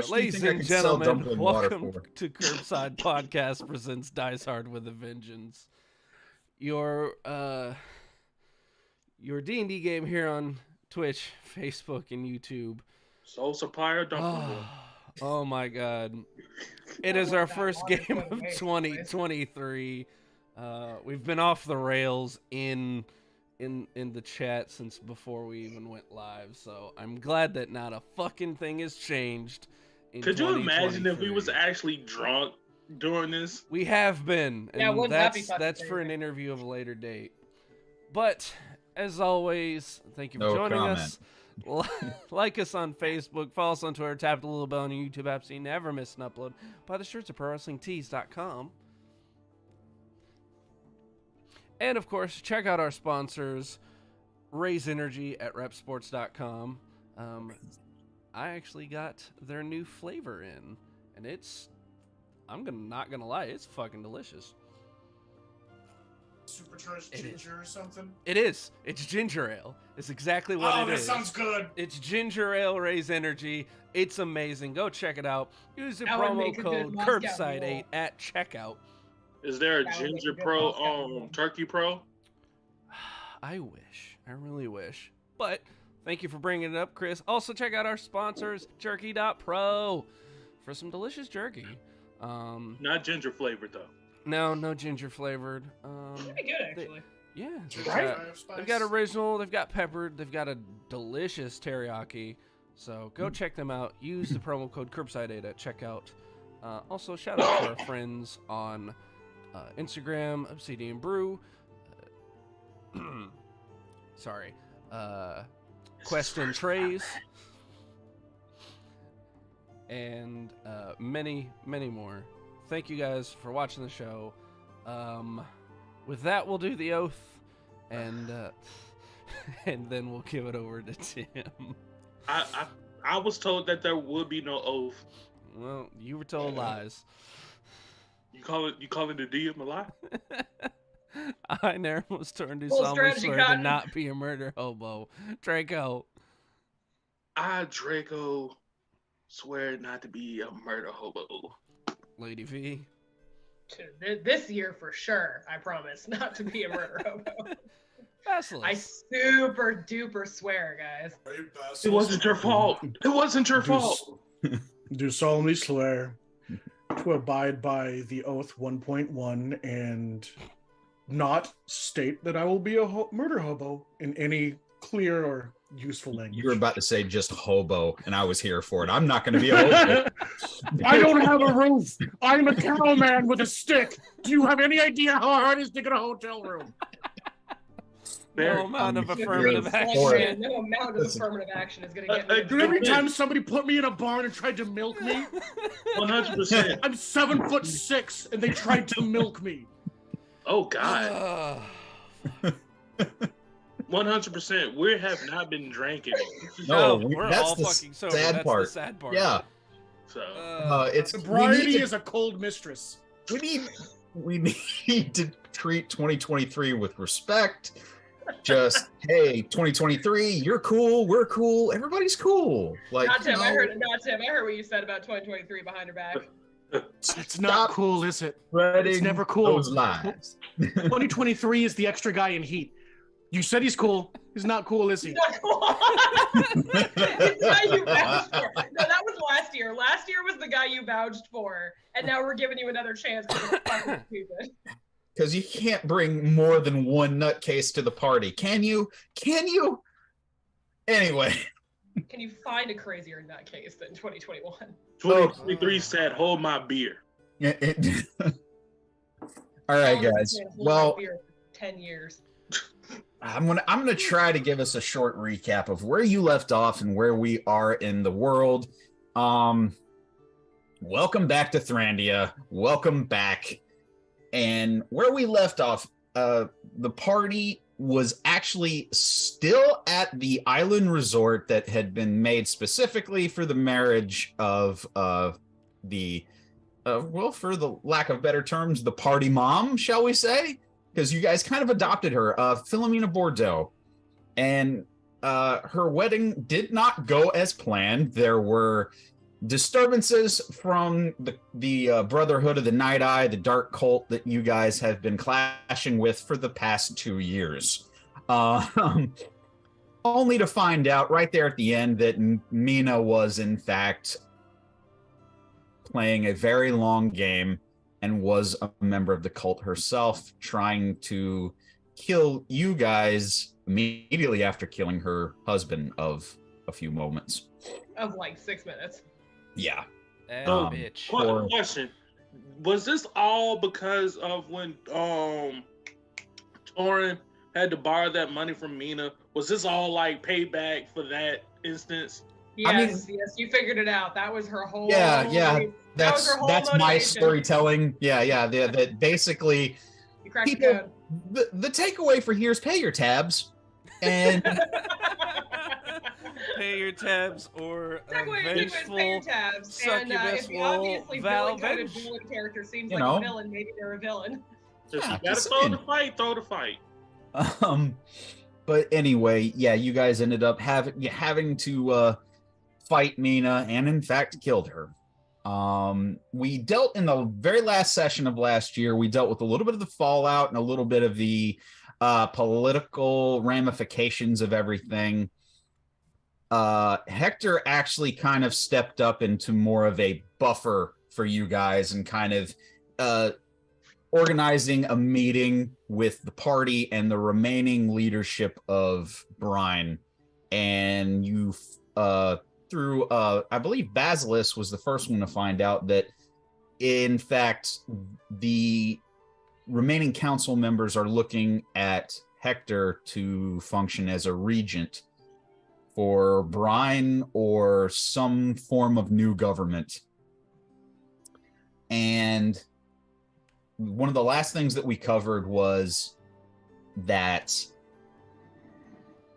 much do you Ladies think I and could sell gentlemen, dumpling water welcome for? to Curbside Podcast presents Dice Hard with a Vengeance. Your D&D game here on Twitch, Facebook, and YouTube. Soul Supplier dumpling water. Oh my god. It is our first game of 2023. We've been off the rails in the chat since before we even went live, so I'm glad that not a fucking thing has changed. Could you imagine if we was actually drunk during this? We have been, and Yeah, that's for an interview of a later date. But as always, thank you for joining us. Like us on Facebook, follow us on Twitter, tap the little bell on your YouTube app so you never miss an upload. Buy the shirts at ProWrestlingTees.com. And of course, check out our sponsors, Raise Energy at repsports.com. I actually got their new flavor in, and I'm not gonna lie, it's fucking delicious. Supercharged ginger or something? It is. It's ginger ale. It's exactly what it is. Oh, that sounds good. It's ginger ale, Raise Energy. It's amazing. Go check it out. Use the promo code Curbside8 at checkout. Is there a Ginger Pro Turkey Pro? I wish. I really wish. But thank you for bringing it up, Chris. Also, check out our sponsors, Jerky.pro, for some delicious jerky. Not ginger flavored, though. No ginger flavored. Pretty good, actually. They've got original, they've got peppered, they've got a delicious teriyaki. So go check them out. Use the promo code Curbside8 at checkout. Also, shout out to our friends on Instagram, Obsidian Brew. Sorry. Quest and Trays. And many, many more. Thank you guys for watching the show. With that, we'll do the oath, and then we'll give it over to Tim. I was told that there would be no oath. Well, you were told lies. You calling the DM a lie? I never was turned to solemnly swear to not be a murder hobo. Draco. Draco, swear not to be a murder hobo. Lady V. This year for sure, I promise not to be a murder hobo. Basilisk. I super duper swear, guys. It wasn't your fault. It wasn't your fault. Do solemnly swear to abide by the oath 1.1 and not state that I will be a murder hobo in any clear or useful language. You were about to say just hobo, and I was here for it. I'm not going to be a hobo. I don't have a roof. I'm a cow man with a stick. Do you have any idea how hard it is to get a hotel room? No amount of affirmative action. No amount of affirmative action is going to get me. Every time somebody put me in a barn and tried to milk me, 100%. I'm 7'6", and they tried to milk me. Oh God. 100%. We have not been drinking. No, we're that's all the fucking sober. sad That's part. the sad part. Yeah. So It's Sobriety is a cold mistress. We need to treat 2023 with respect. Just hey, 2023, you're cool, we're cool, everybody's cool. Like Not Tim. I heard what you said about 2023 behind your back. It's not cool, is it? spreading It's never cool. those lies. 2023 is the extra guy in Heat. You said he's cool. He's not cool, is he? He's not cool. It's the guy you vouched for. No, that was last year. Last year was the guy you vouched for, and now we're giving you another chance because it's fucking stupid. Because you can't bring more than one nutcase to the party, can you? Can you? Anyway. Can you find a crazier nutcase than 2021? 2023 said, "Hold my beer." Yeah. All right, guys. Well, 10 years. I'm gonna try to give us a short recap of where you left off and where we are in the world. Welcome back to Thrandia. Welcome back. And where we left off, the party was actually still at the island resort that had been made specifically for the marriage of for the lack of better terms, the party mom, shall we say? Because you guys kind of adopted her, Philomena Bordeaux. And her wedding did not go as planned. There were disturbances from the Brotherhood of the Night Eye, the dark cult that you guys have been clashing with for the past 2 years. Only to find out right there at the end that Mina was, in fact, playing a very long game and was a member of the cult herself, trying to kill you guys immediately after killing her husband of a few moments. Of like 6 minutes. Yeah. Bitch. Question. Was this all because of when Torin had to borrow that money from Mina? Was this all like payback for that instance? Yes, yes, you figured it out. That was her whole. Yeah. That's my motivation. storytelling. Yeah. That basically You cracked the code. the takeaway for here is pay your tabs and Pay your tabs or Takeaway pay your tabs. And succubus if the will obviously villain kind of venge. villain character seems You like know. a villain, maybe they're a villain. If Yeah, you gotta just throw saying. the fight, throw the fight. But anyway, yeah, you guys ended up having to fight Mina and in fact killed her. We dealt in the very last session of last year, we dealt with a little bit of the fallout and a little bit of the political ramifications of everything. Hector actually kind of stepped up into more of a buffer for you guys and kind of organizing a meeting with the party and the remaining leadership of Brine. And you, through, I believe Basilisk was the first one to find out that, in fact, the remaining council members are looking at Hector to function as a regent for Brine or some form of new government. And one of the last things that we covered was that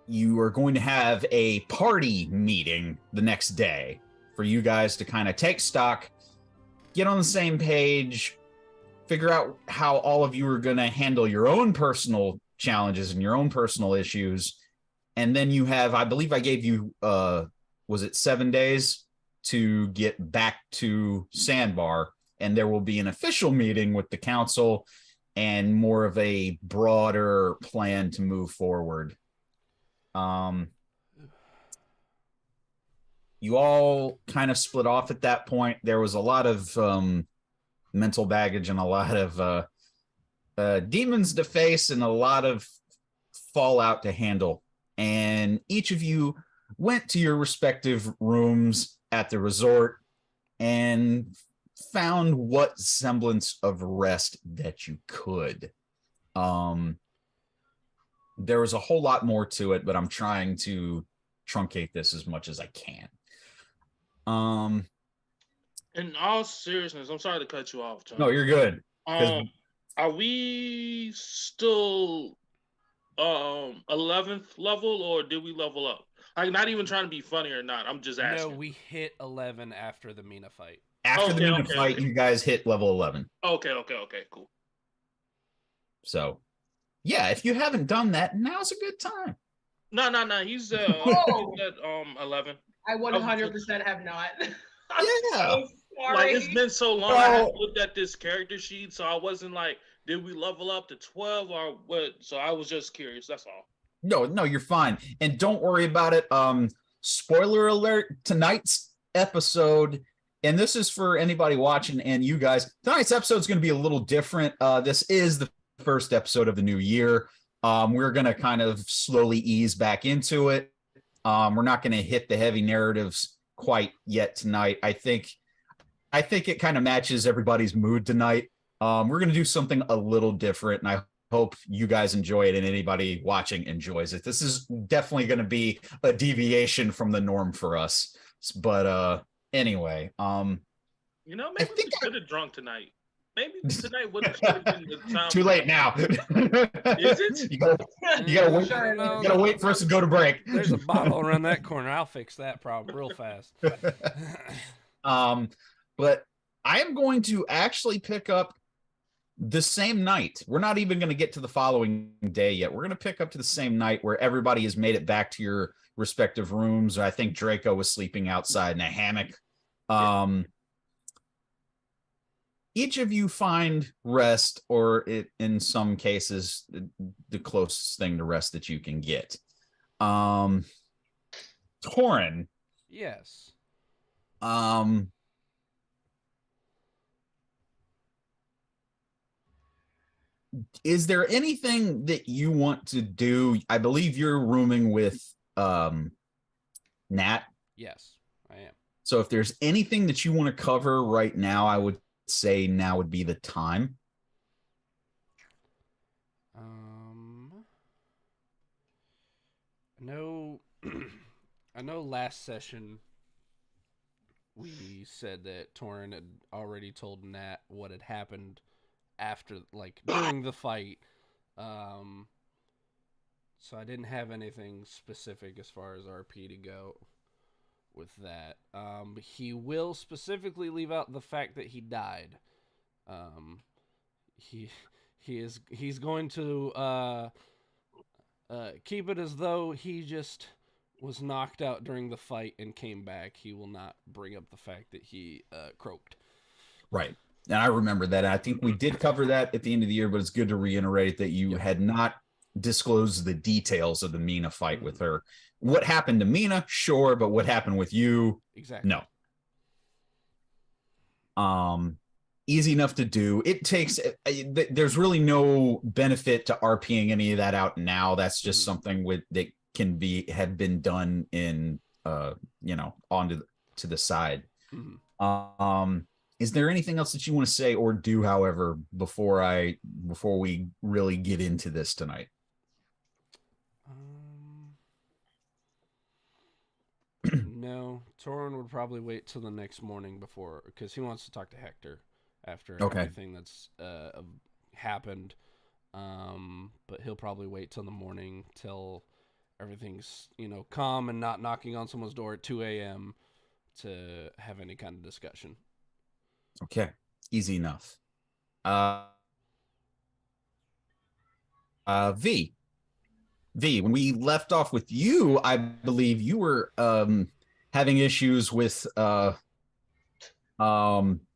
you are going to have a party meeting the next day for you guys to kind of take stock, get on the same page, figure out how all of you are going to handle your own personal challenges and your own personal issues. And then you have, I believe I gave you, was it 7 days to get back to Sandbar, and there will be an official meeting with the council and more of a broader plan to move forward. You all kind of split off at that point. There was a lot of mental baggage and a lot of demons to face and a lot of fallout to handle. And each of you went to your respective rooms at the resort and found what semblance of rest that you could. There was a whole lot more to it, but I'm trying to truncate this as much as I can. In all seriousness, I'm sorry to cut you off, John. No, you're good. Are we still 11th level, or did we level up? I'm not even trying to be funny or not. I'm just asking. No, we hit 11 after the Mina fight. After the Mina fight, you guys hit level 11. Okay, cool. So, yeah, if you haven't done that, now's a good time. No. He's at 11. I 100% have not. Yeah. Sorry. Like, it's been so long. I haven't looked at this character sheet, so I wasn't like, did we level up to 12 or what? So I was just curious. That's all. No, you're fine. And don't worry about it. Spoiler alert, tonight's episode, and this is for anybody watching and you guys, tonight's episode is going to be a little different. This is the first episode of the new year. We're going to kind of slowly ease back into it. We're not going to hit the heavy narratives quite yet tonight. I think it kind of matches everybody's mood tonight. We're going to do something a little different, and I hope you guys enjoy it and anybody watching enjoys it. This is definitely going to be a deviation from the norm for us. But anyway, maybe we should have drunk tonight. Maybe tonight would have been the time. Too late now. Is it? You gotta wait for us to go to break. There's a bottle around that corner. I'll fix that problem real fast. But I am going to actually pick up the same night. We're not even going to get to the following day yet. We're going to pick up to the same night where everybody has made it back to your respective rooms. I think Draco was sleeping outside in a hammock Each of you find rest, or in some cases, the closest thing to rest that you can get. Torin. Yes. Is there anything that you want to do? I believe you're rooming with Nat. Yes, I am. So if there's anything that you want to cover right now, I would say now would be the time. I know last session we said that Torin had already told Nat what had happened after, like, during the fight. So I didn't have anything specific as far as RP to go with that. He will specifically leave out the fact that he died. He's going to keep it as though he just was knocked out during the fight and came back. He will not bring up the fact that he croaked. Right. And I remember that. I think we did cover that at the end of the year, but it's good to reiterate that you had not disclosed the details of the Mina fight with her. What happened to Mina? Sure, but what happened with you? Exactly. No. Easy enough to do. It takes, there's really no benefit to RPing any of that out now. That's just something that can have been done in, onto to the side. Is there anything else that you want to say or do, however, before we really get into this tonight? No, Torin would probably wait till the next morning because he wants to talk to Hector after everything that's happened. But he'll probably wait till the morning till everything's calm and not knocking on someone's door at 2 a.m. to have any kind of discussion. Okay, easy enough. V, when we left off with you, I believe you were having issues with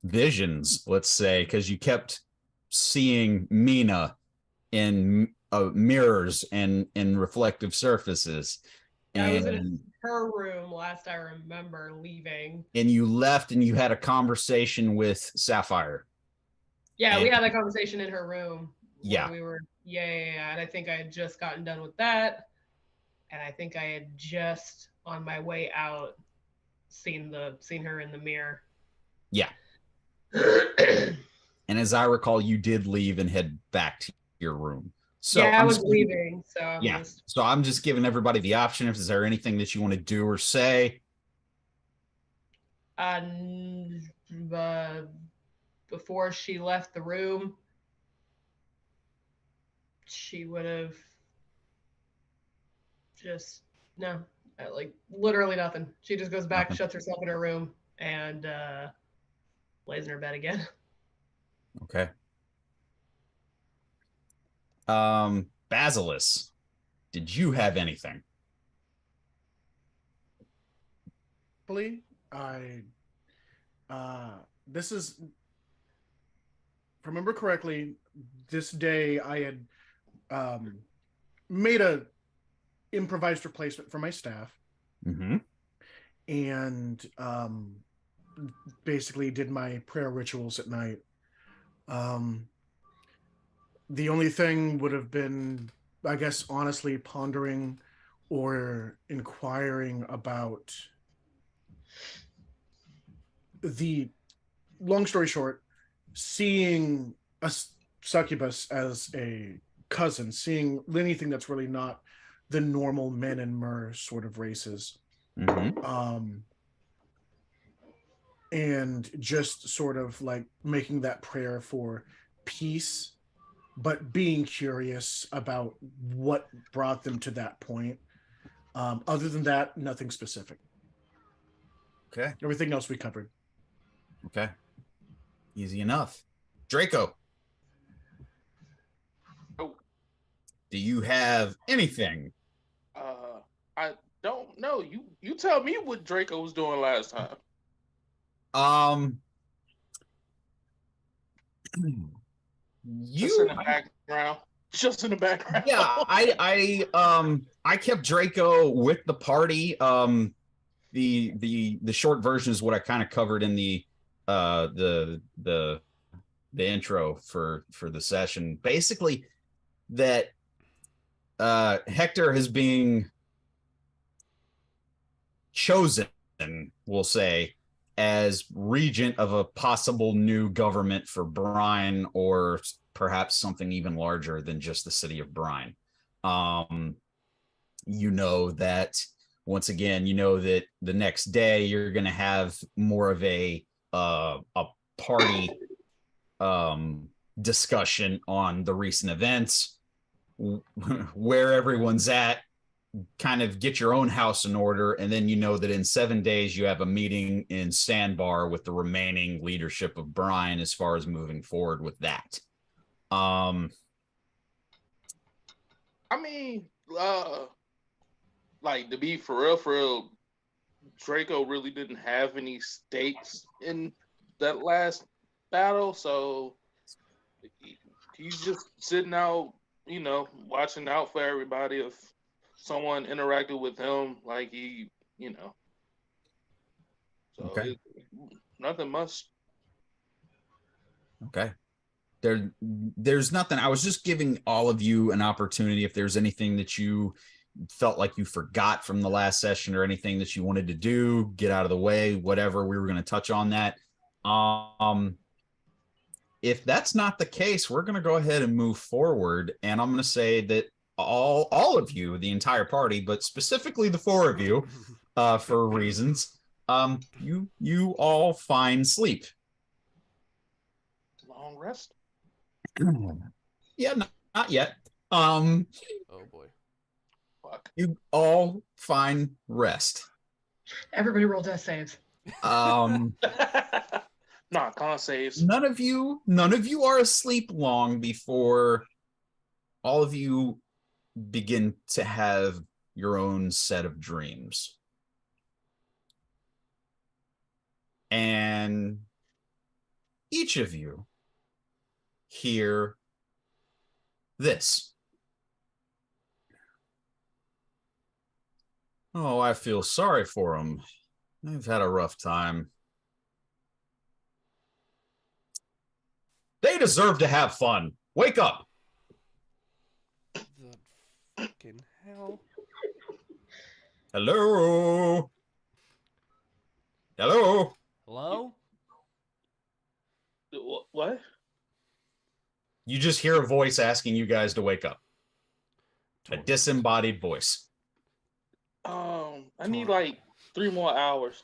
visions, let's say, because you kept seeing Mina in mirrors and in reflective surfaces. Yeah, I was in her room last I remember leaving. And you left and you had a conversation with Sapphire. Yeah, we had that conversation in her room. Yeah. We were, and I think I had just gotten done with that. And I think I had just, on my way out, seen her in the mirror. Yeah. And as I recall, you did leave and head back to your room. So yeah, I was leaving. So So I'm just giving everybody the option. If is there anything that you want to do or say? Before she left the room, she would have just literally nothing. She just goes back, shuts herself in her room, and lays in her bed again. Okay. Basilisk, did you have anything? This is, if I remember correctly, this day I had made a improvised replacement for my staff, and basically did my prayer rituals at night. The only thing would have been, I guess, honestly pondering or inquiring about the, long story short, seeing a succubus as a cousin, seeing anything that's really not the normal men and mer sort of races. And just sort of like making that prayer for peace, but being curious about what brought them to that point. Other than that, nothing specific. Okay. Everything else we covered. Okay. Easy enough. Draco. Oh. Do you have anything? I don't know. You tell me what Draco was doing last time. Just in the background. Just in the background. Yeah, I kept Draco with the party. The short version is what I kind of covered in the intro for the session. Basically, that Hector is being chosen, we'll say, as regent of a possible new government for Brine, or perhaps something even larger than just the city of Brine. You know that, once again, you know that the next day you're going to have more of a party discussion on the recent events, where everyone's at, kind of get your own house in order, and then you know that in 7 days you have a meeting in Sandbar with the remaining leadership of Brine as far as moving forward with that. I mean, like, to be for real, Draco really didn't have any stakes in that last battle, so he's just sitting out, you know, watching out for everybody. If someone interacted with him, like, he, you know. So Okay. Nothing much. Okay. There's nothing. I was just giving all of you an opportunity. If there's anything that you felt like you forgot from the last session, or anything that you wanted to do, get out of the way, whatever, we were going to touch on that. If that's not the case, we're going to go ahead and move forward. And I'm going to say that all of you, the entire party, but specifically the four of you, for reasons, you all find sleep. Long rest? Yeah, not yet. Oh boy. Fuck. You all find rest. Everybody roll death saves. Nah, con saves. None of you are asleep long before all of you begin to have your own set of dreams. And each of you hear this. Oh, I feel sorry for them. They've had a rough time. They deserve to have fun. Wake up. The fucking hell? Hello. Hello. Hello? What? You just hear a voice asking you guys to wake up. A disembodied voice. I need like 3 more hours.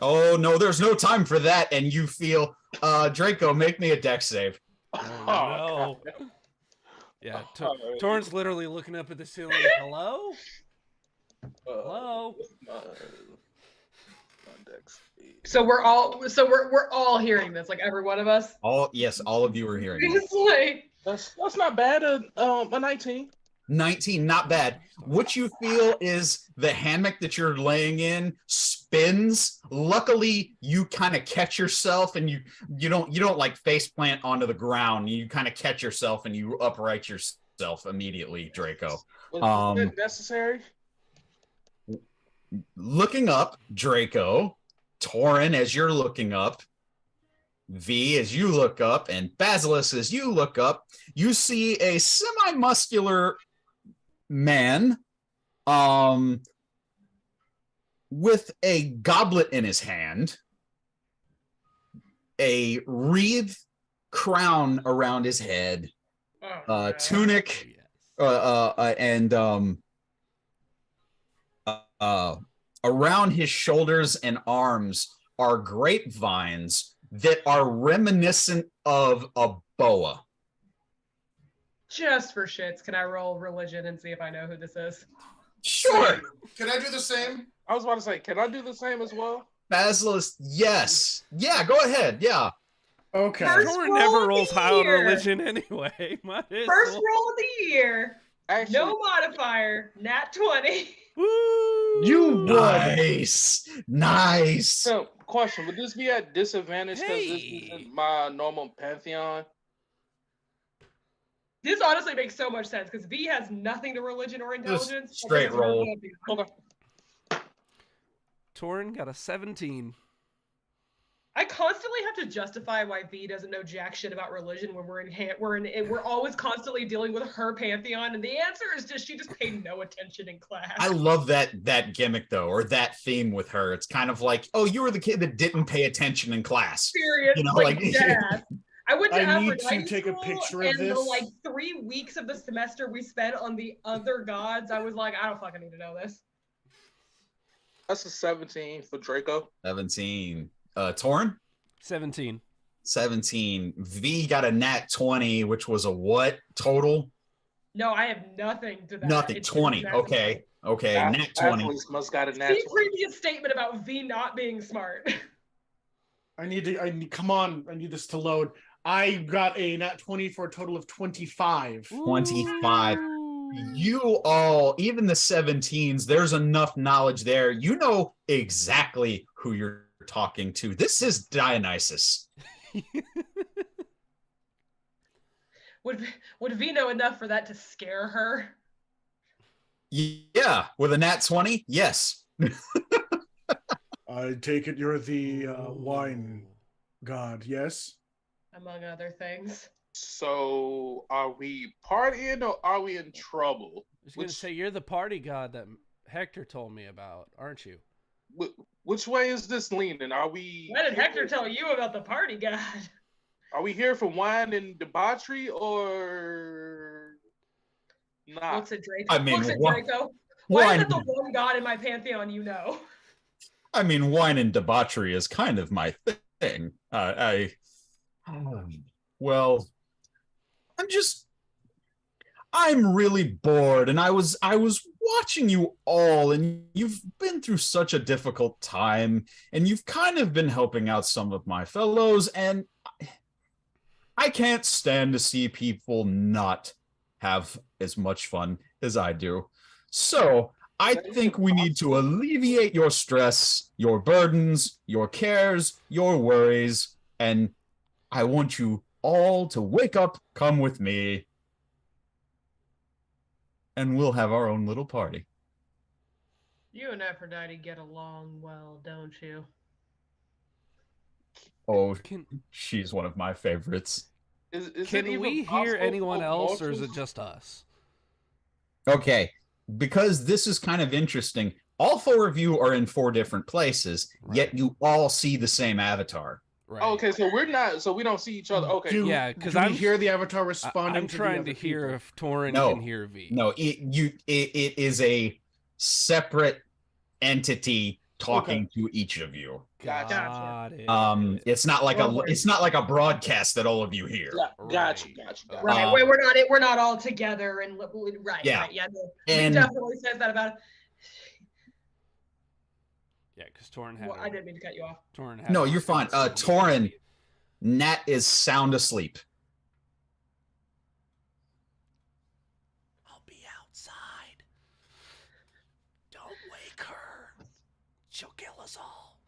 Oh, no, there's no time for that. And you feel, Draco, make me a dex save. Oh, no. Yeah, Torrance literally looking up at the ceiling. Hello? Hello? So we're all hearing this, like every one of us. Yes, all of you are hearing it. It's like, That's not bad. A 19. 19, not bad. What you feel is the hammock that you're laying in spins. Luckily, you kind of catch yourself, and you don't like face plant onto the ground. You kind of catch yourself and you upright yourself immediately, Draco. Was that necessary? Looking up, Draco, Torin, as you're looking up, V, as you look up, and Basilisk, as you look up, you see a semi-muscular man with a goblet in his hand, a wreath crown around his head, tunic, and around his shoulders and arms are grapevines that are reminiscent of a boa. just for shits, can I roll religion and see if I know who this is? Sure. Can I do the same? I was about to say, can I do the same as well? Basilisk, yes. Yeah, go ahead. Yeah. Okay. First Torrance roll never of rolls the high on year. religion anyway. Might as First well. roll of the year. Actually, No modifier. Nat 20. Woo! You would. Nice. So, question: would this be at disadvantage because this Hey. isn't my normal pantheon? This honestly makes so much sense because V has nothing to religion or intelligence. but straight this is her roll. pantheon. Okay. Torin got a 17. I constantly have to justify why V doesn't know jack shit about religion when we're always constantly dealing with her pantheon, and the answer is just she just paid no attention in class. I love that gimmick though, or that theme with her. It's kind of like, oh, you were the kid that didn't pay attention in class. Serious, You know, like like- deadass. I went to I need Aphrodite to take a school, picture of and the this. like 3 weeks of the semester we spent on the other gods, I was like, I don't fucking need to know this. That's a 17 for Draco. 17. Torn? 17. 17. V got a nat 20, which was a what total? No, I have nothing to that. Nothing. It's 20. just Okay. Okay. Nat 20. Athletes must got a nat See 20. previous statement about V not being smart. I need come on, I need this to load. I got a nat 20 for a total of 25. 25. Ooh. You all, even the 17s, there's enough knowledge there. You know exactly who you're talking to. This is Dionysus. Would V know enough for that to scare her? Yeah, with a nat 20, yes. I take it you're the wine god, yes? Among other things. So, are we partying or are we in trouble? I was going to say, you're the party god that Hector told me about, aren't you? Which way is this leaning? Are we? Why did Hector tell you about the party god? Are we here for wine and debauchery or not? Looks at Draco. I mean, Looks at why- Draco. Why is Wine, it the one god in my pantheon you know? I mean, wine and debauchery is kind of my thing. Well, I'm really bored, and I was watching you all, and you've been through such a difficult time, and you've kind of been helping out some of my fellows, and I can't stand to see people not have as much fun as I do. So I think we need to alleviate your stress, your burdens, your cares, your worries, and I want you all to wake up, come with me, and we'll have our own little party. You and Aphrodite get along well, don't you? Oh, Can she's one of my favorites. Is can it even we hear possible anyone for else, or is it mortals- just us? Okay, because this is kind of interesting. All 4 of you are in 4 different places, yet Right. you all see the same avatar. Right. Oh, okay, so we're not. So we don't see each other. Okay. Yeah, 'cause do we I'm- hear the avatar responding I'm to the trying other to hear people? if Torin No. can hear V. No, it is a separate entity talking to each of you. Gotcha. Got it. It's not like a broadcast that all of you hear. Yeah, got you. Right. Um, we're not all together and right. Yeah. Right, yeah. No, And- he definitely says that about. Yeah, because Torin had. Well, I didn't mean to cut you off. Torin had. No, a- you're fine. Torin, Nat is sound asleep. I'll be outside. Don't wake her. She'll kill us all.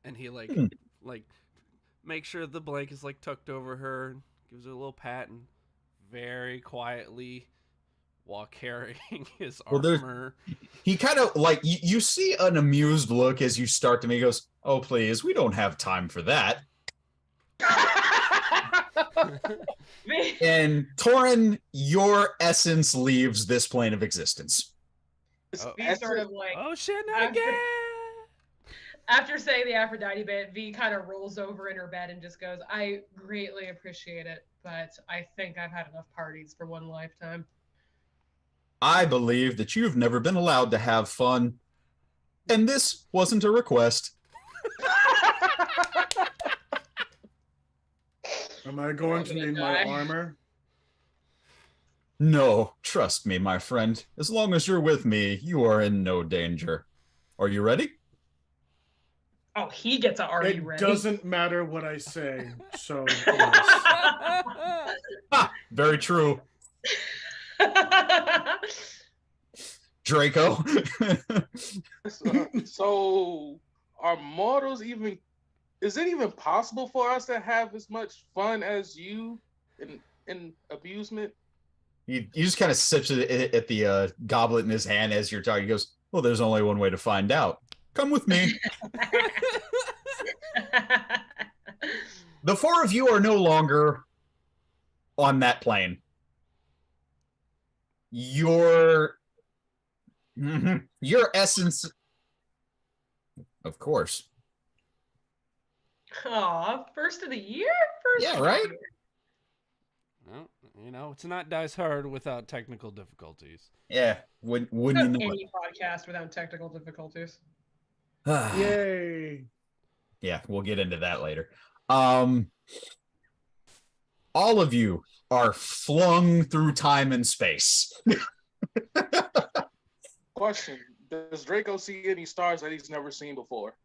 And he like makes sure the blanket is like tucked over her, gives her a little pat, and very quietly, while carrying his Well, there's- armor. He kind of like you see an amused look as you start to me. He goes, "Oh, please, we don't have time for that." And Torin, your essence leaves this plane of existence. Oh. V sort of like Oh shit! Not After- again. after saying the Aphrodite bit, V kind of rolls over in her bed and just goes, "I greatly appreciate it, but I think I've had enough parties for one lifetime." I believe that you've never been allowed to have fun, and this wasn't a request. Am I going to need my Die. armor? No, trust me, my friend. As long as you're with me, you are in no danger. Are you ready? Oh, he gets a "Are It you ready?" doesn't matter what I say. So yes. Ah, very true. Draco. So are mortals even? Is it even possible for us to have as much fun as you in abusement? He just kind of sips at the goblet in his hand as you're talking. He goes, "Well, there's only one way to find out. Come with me." The four of you are no longer on that plane. Your essence, of course. Aw, first of the year? Yeah, right? Well, you know, it's not Dice Hard without technical difficulties. Yeah, wouldn't you Not know any podcast without technical difficulties. it? Yay. Yeah, we'll get into that later. All of you are flung through time and space. Question: does Draco see any stars that he's never seen before?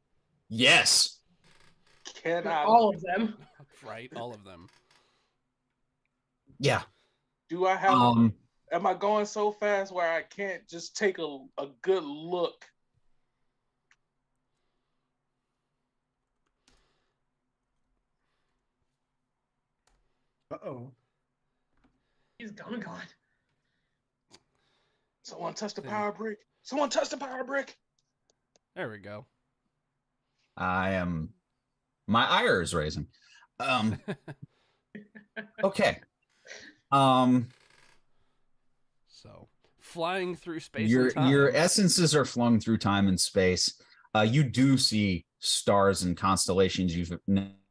Yes. Can I? All of them. Right, all of them. Yeah. Do I have? Um, Am I going so fast where I can't just take a good look? Uh-oh. He's gone. Someone touch the power brick. Someone touch the power brick. There we go. my ire is raising. Okay. So, flying through space your and time. your essences are flung through time and space. You do see stars and constellations you've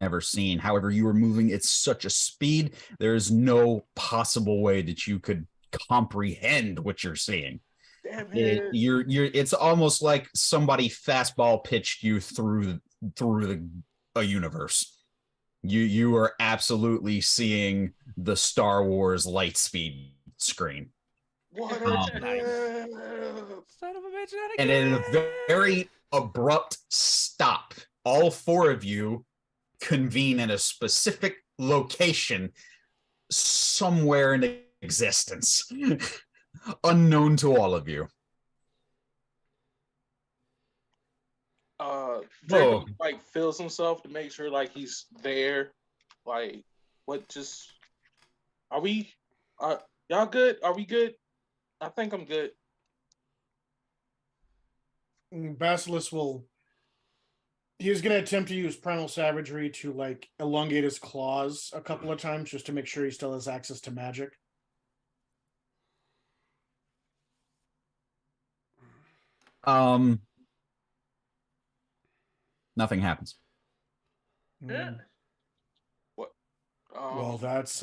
never seen. However, you are moving at such a speed, there is no possible way that you could comprehend what you're seeing. Damn it. It's almost like somebody fastball pitched you through a universe. You are absolutely seeing the Star Wars light speed screen. What a Nice. trip. Son of a bitch, not And again. in a very abrupt stop, all four of you convene in a specific location somewhere in existence, unknown to all of you. Draco like feels himself to make sure like he's there. Like, what? Just are we? Y'all good? Are we good? I think I'm good. Basilisk he's going to attempt to use primal savagery to like elongate his claws a couple of times just to make sure he still has access to magic. Nothing happens. Yeah. What? Well, that's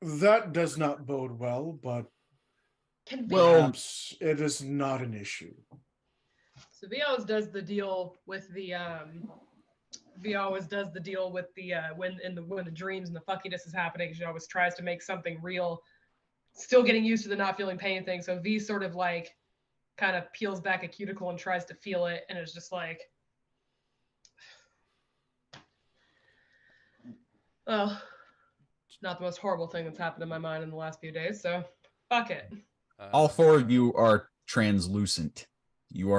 that does not bode well, but perhaps it is not an issue. So V always does the deal with the when the dreams and the fuckiness is happening. She always tries to make something real, still getting used to the not feeling pain thing. So V sort of like kind of peels back a cuticle and tries to feel it, and it's just like, well, it's not the most horrible thing that's happened in my mind in the last few days. So fuck it. All four of you are translucent. You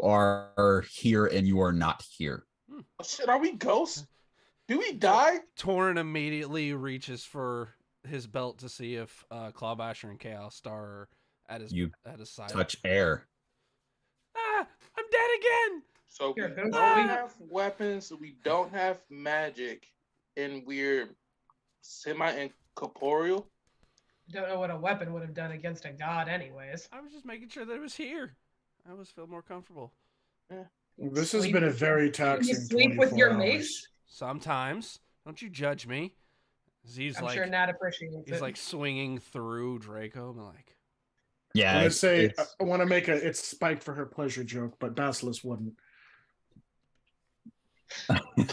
are here and you are not here. Oh, shit, are we ghosts? Do we die? Torrin immediately reaches for his belt to see if Clawbasher and Chaos Star are at his side. Touch air. Ah, I'm dead again. So we Here, don't go. have weapons, we don't have magic, and we're semi-incorporeal. Don't know what a weapon would have done against a god, anyways. I was just making sure that it was here. I always feel more comfortable. This has been a very taxing. You sleep with 24 your hours. mace? Sometimes. Don't you judge me. He's I'm like, sure Nat appreciates it. he's like swinging through Draco. I'm like, Yeah, I want to say I want to make it's Spike for her pleasure joke, but Basilisk wouldn't. you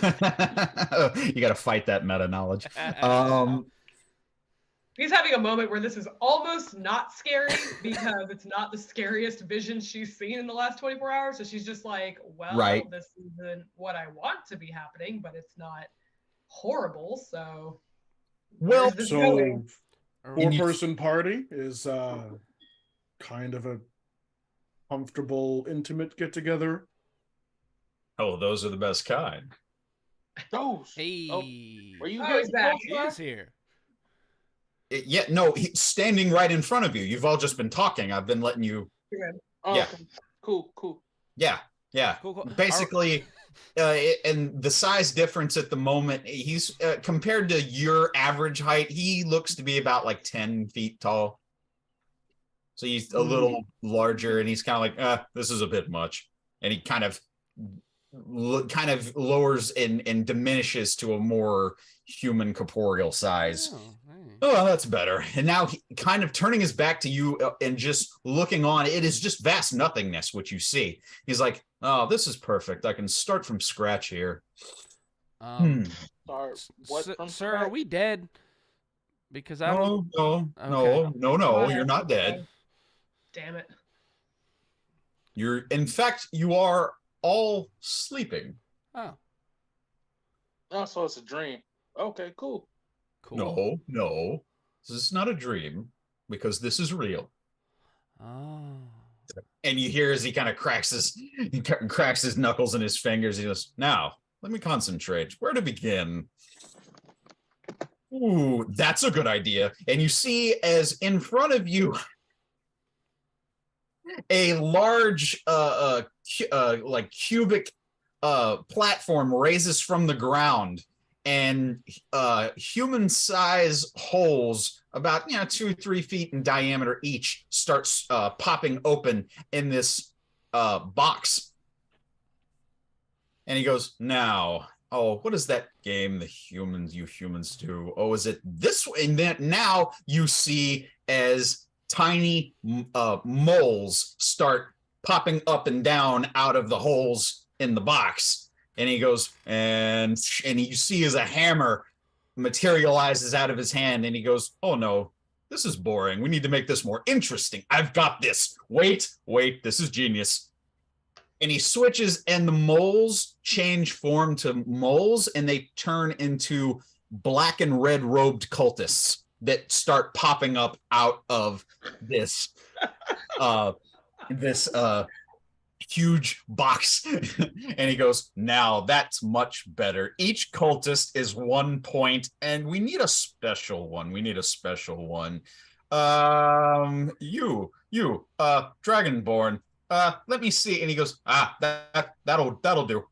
got to fight that meta knowledge. He's having a moment where this is almost not scary because it's not the scariest vision she's seen in the last 24 hours. So she's just like, well, Right. This isn't what I want to be happening, but it's not horrible. So Well, where's this going? Or- And you- Four-person party is kind of a comfortable, intimate get-together. Oh, those are the best kind. Those. Hey, Oh, are you Oh, here? he's back. he is here. Yeah, no, he's standing right in front of you. You've all just been talking. I've been letting you. Oh, Yeah. okay. Cool. Yeah, yeah. Cool. Basically, and the size difference at the moment, he's compared to your average height, he looks to be about like 10 feet tall. So he's a little larger, and he's kind of like, this is a bit much. And he kind of lowers and diminishes to a more human corporeal size. Oh, that's better. And now he kind of turning his back to you and just looking on. It is just vast nothingness, what you see. He's like, oh, this is perfect. I can start from scratch here. Sorry, what from Sir, scratch? are we dead? Because I don't. No, Okay. you're not dead. Damn it. In fact, you are all sleeping. Oh, Oh, so it's a dream. Okay, cool. cool. No, this is not a dream because this is real. Oh. And you hear as he kind of cracks his knuckles and his fingers. He goes, now, let me concentrate. Where to begin? Ooh, that's a good idea. And you see as in front of you a large like cubic platform raises from the ground, and human size holes about 2-3 feet in diameter each starts popping open in this box. And he goes, now, oh, what is that game you humans do? Oh, is it this way? And then now you see as tiny moles start popping up and down out of the holes in the box. And he goes, and you see as a hammer materializes out of his hand, and he goes, oh no, this is boring. We need to make this more interesting. I've got this. Wait, this is genius. And he switches, and the moles change form to moles, and they turn into black and red robed cultists that start popping up out of this huge box. And he goes, now that's much better. Each cultist is 1 point, and we need a special one. You Dragonborn, let me see. And he goes, that'll do.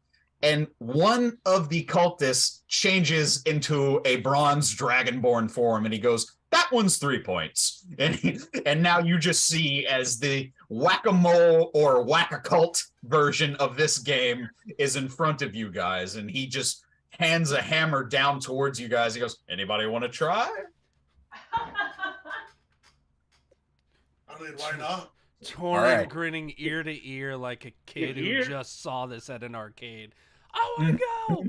And one of the cultists changes into a bronze dragonborn form, and he goes, that one's 3 points. And now you just see as the whack-a-mole or whack-a-cult version of this game is in front of you guys, and he just hands a hammer down towards you guys. He goes, anybody want to try? I mean, why not? Torrent right. grinning ear to ear like a kid who Ear? just saw this at an arcade. I want to go.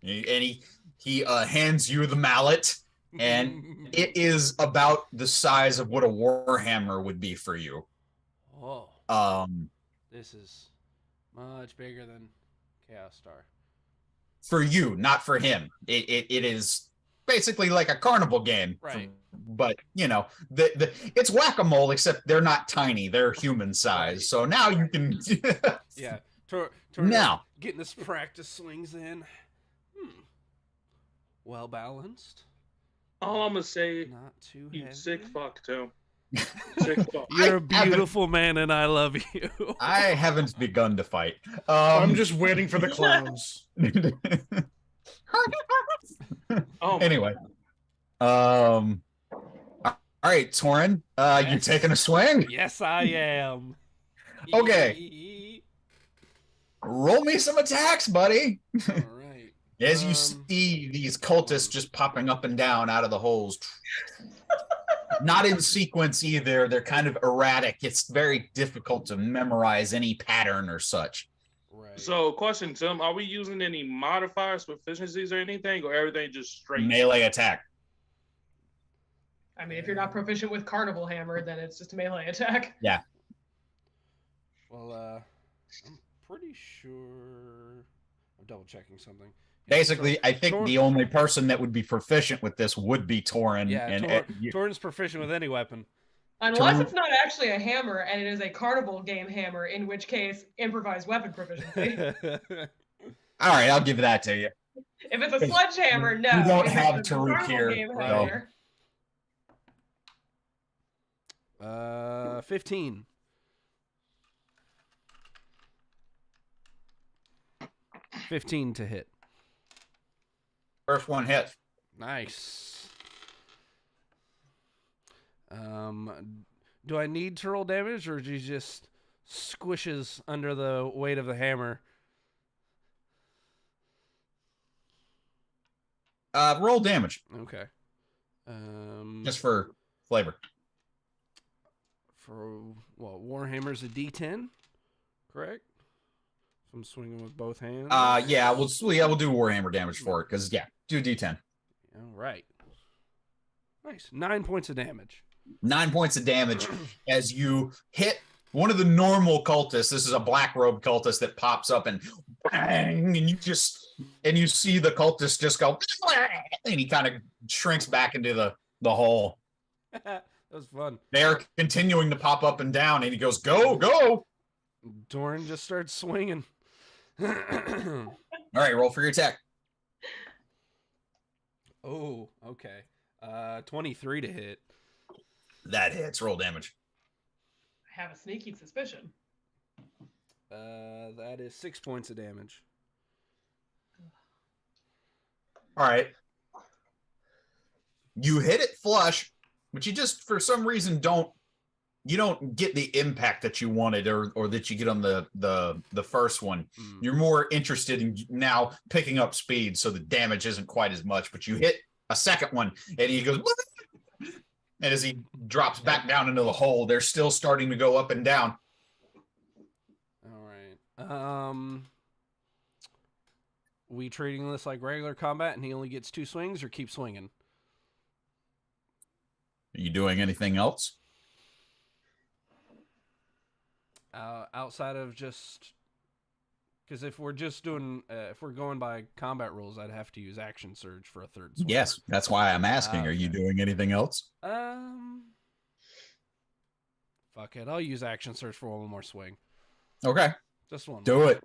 And he hands you the mallet, and it is about the size of what a warhammer would be for you. Oh, this is much bigger than Chaos Star. For you, not for him. It is basically like a carnival game, Right? But it's whack-a-mole, except they're not tiny; they're human size. Right. So now you can. Yeah. Now. Getting his practice swings in. Well balanced. All I'm gonna say, Not too you heavy. sick fuck, Tim. Sick fuck. You're a beautiful man, and I love you. I haven't begun to fight. I'm just waiting for the clowns. Oh, Anyway, all right, Torin, you Yes. taking a swing? Yes, I am. Okay. Roll me some attacks, buddy. All right. As you see these cultists just popping up and down out of the holes. Not in sequence either. They're kind of erratic. It's very difficult to memorize any pattern or such. Right. so question, Tim, are we using any modifiers, proficiencies, or anything, or everything just straight? Melee attack. I mean, if you're not proficient with Carnival Hammer, then it's just a melee attack. Yeah. Well, I'm pretty sure. I'm double checking something. Basically, so I think the only person that would be proficient with this would be Torin. Yeah, and Torin's proficient with any weapon. Unless it's not actually a hammer and it is a carnival game hammer, in which case improvised weapon proficiency. All right, I'll give that to you. If it's a sledgehammer, no. You don't if have it's a Taruk carnival here. game Right. hammer, 15. 15 to hit. First one hits. Nice. Do I need to roll damage, or do you just squishes under the weight of the hammer? Roll damage. Okay. Just for flavor. For Warhammer's a D10, correct? So I'm swinging with both hands. Yeah, we'll do Warhammer damage for it because do D10. All right. Nice. 9 points of damage. 9 points of damage as you hit one of the normal cultists. This is a black robe cultist that pops up and bang, and you see the cultist just go, and he kind of shrinks back into the hole. That was fun. They're continuing to pop up and down, and he goes, go, go. Torin just starts swinging. All right, roll for your attack. Oh, okay. 23 to hit. That hits. Roll damage. I have a sneaking suspicion. That is 6 points of damage. All right. You hit it flush, but you just, for some reason, don't get the impact that you wanted or that you get on the first one. You're more interested in now picking up speed, so the damage isn't quite as much, but you hit a second one and he goes, and as he drops back down into the hole, they're still starting to go up and down. All right. We treating this like regular combat and he only gets 2 swings, or keep swinging? Are you doing anything else? Outside of just, because if we're just doing, if we're going by combat rules, I'd have to use action surge for a third swing. Yes, that's why I'm asking. Are you doing anything else? Fuck it, I'll use action surge for one more swing. Okay, Just one. do it.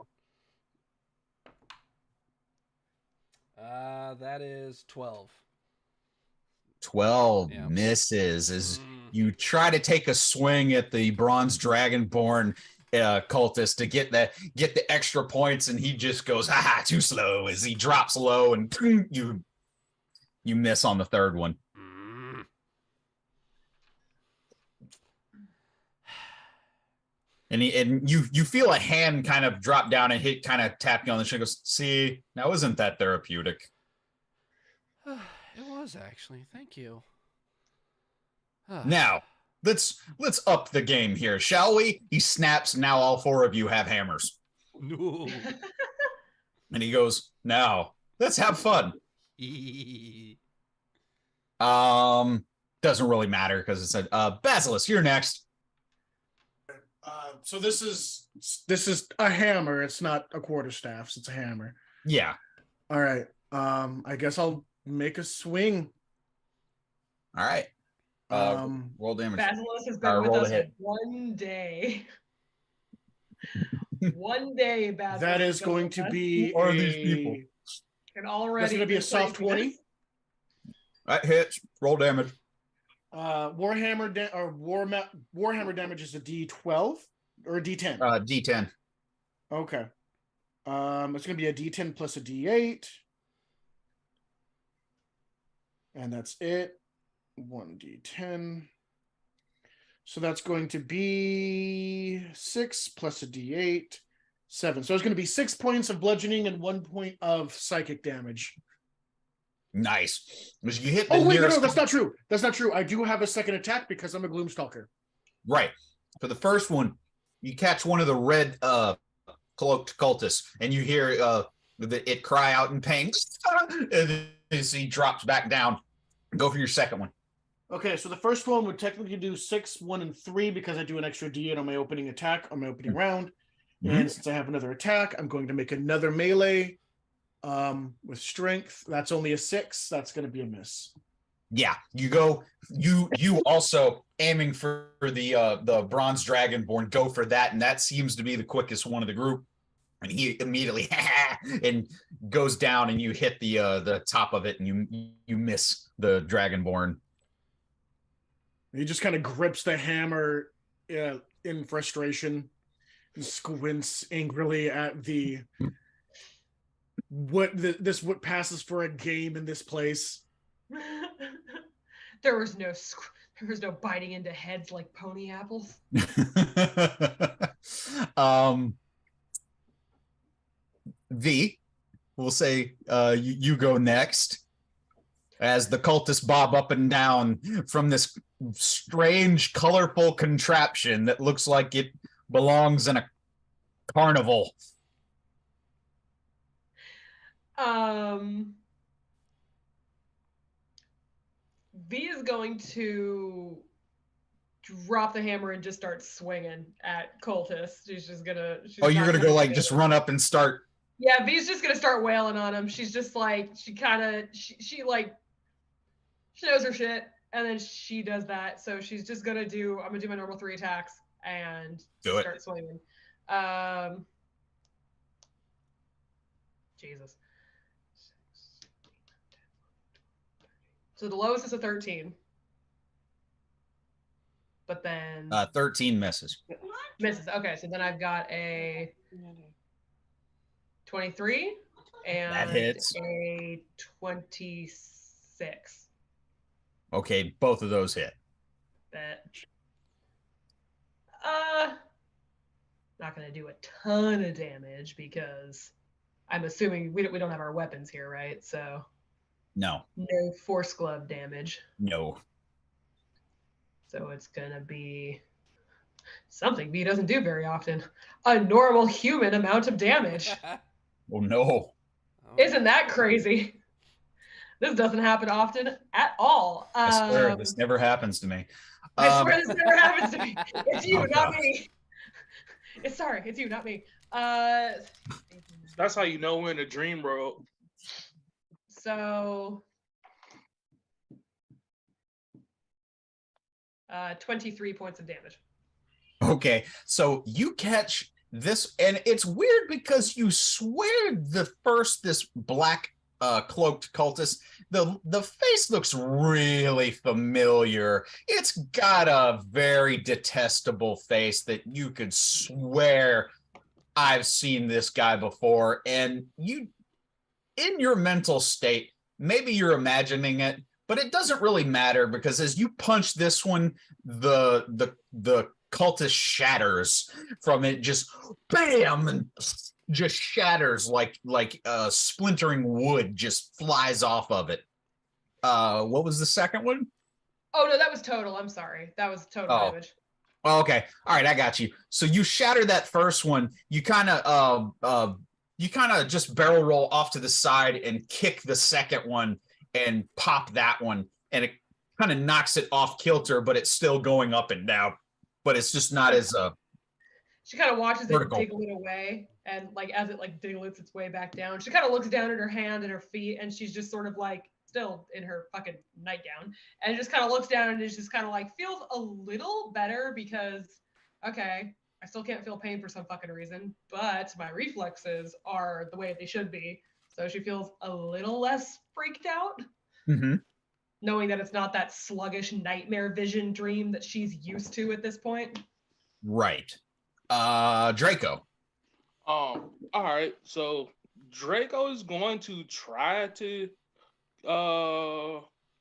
That is 12. 12 Yeah. misses as you try to take a swing at the bronze dragonborn cultist to get the extra points, and he just goes, too slow, as he drops low, and you miss on the third one. And you feel a hand kind of drop down and kind of tap you on the shoulder. Goes, see, now isn't that therapeutic? It was actually. Thank you. Now, let's up the game here, shall we? He snaps. Now all 4 of you have hammers. No. And he goes, now let's have fun. Doesn't really matter because it said, Basilisk, you're next. So this is a hammer. It's not a quarterstaff. It's a hammer. Yeah. All right. I guess I'll make a swing. All right. Roll damage. Basilisk has been with us for 1 day. 1 day, Basilisk. That is going to be Who are these people? And already That's going to be a soft 20. That hits. Roll damage. Warhammer damage is a D12 or a D10. D10. Okay. It's going to be a D10 plus a D8. And that's it. 1d10. So that's going to be 6 plus a d8, 7. So it's going to be 6 points of bludgeoning and 1 point of psychic damage. Nice. Because you hit the no, nearest... that's not true. That's not true. I do have a second attack because I'm a Gloomstalker. Right. For the first one, you catch one of the red cloaked cultists, and you hear it cry out in pain. And as he drops back down. Go for your second one. Okay, so the first one would technically do 6, 1, and 3 because I do an extra D8 on my opening round. And since I have another attack, I'm going to make another melee With strength, that's only a 6. That's going to be a miss. Yeah, you also aiming for the bronze dragonborn, go for that, and that seems to be the quickest one of the group. And he immediately and goes down, and you hit the top of it, and you miss the dragonborn. He just kind of grips the hammer in frustration and squints angrily at what passes for a game in this place. There was no biting into heads like pony apples. V, we'll say you go next as the cultists bob up and down from this strange, colorful contraption that looks like it belongs in a carnival. V is going to drop the hammer and just start swinging at cultists. She's You're gonna go like just run up and start. Yeah, V's just gonna start wailing on him. She's just like she knows her shit, and then she does that. So she's just gonna I'm gonna do my normal 3 attacks and start swinging. Jesus. So the lowest is a 13. But then 13 misses. Misses. Okay, so then I've got a 23 and that hits. A 26. Okay, both of those hit. Bet. Not gonna do a ton of damage because I'm assuming we don't have our weapons here, right? So no force glove damage. No. So it's gonna be something V doesn't do very often. A normal human amount of damage. Oh no. Isn't that crazy? This doesn't happen often at all. I swear this never happens to me. I swear this never happens to me. It's you, not me. It's you, not me. That's how you know we're in a dream world. So 23 points of damage. Okay, so you catch this, and it's weird because you swear this black cloaked cultist, the face looks really familiar. It's got a very detestable face that you could swear I've seen this guy before, and you, in your mental state, maybe you're imagining it, but it doesn't really matter because as you punch this one, the cultist shatters from it, just bam, and just shatters like splintering wood just flies off of it. What was the second one? Oh no, that was total. I'm sorry. That was total damage. Oh, okay. All right, I got you. So you shatter that first one. You kind of just barrel roll off to the side and kick the second one and pop that one, and it kind of knocks it off kilter, but it's still going up and down. But it's just not as She kind of watches vertical. it diggle away, and like as it like diglets its way back down, she kind of looks down at her hand and her feet, and she's just sort of like still in her fucking nightgown, and just kind of looks down and is just kind of like feels a little better because okay, I still can't feel pain for some fucking reason, but my reflexes are the way they should be. So she feels a little less freaked out. Mm-hmm. Knowing that it's not that sluggish nightmare vision dream that she's used to at this point. Right. Draco. All right. So Draco is going to try to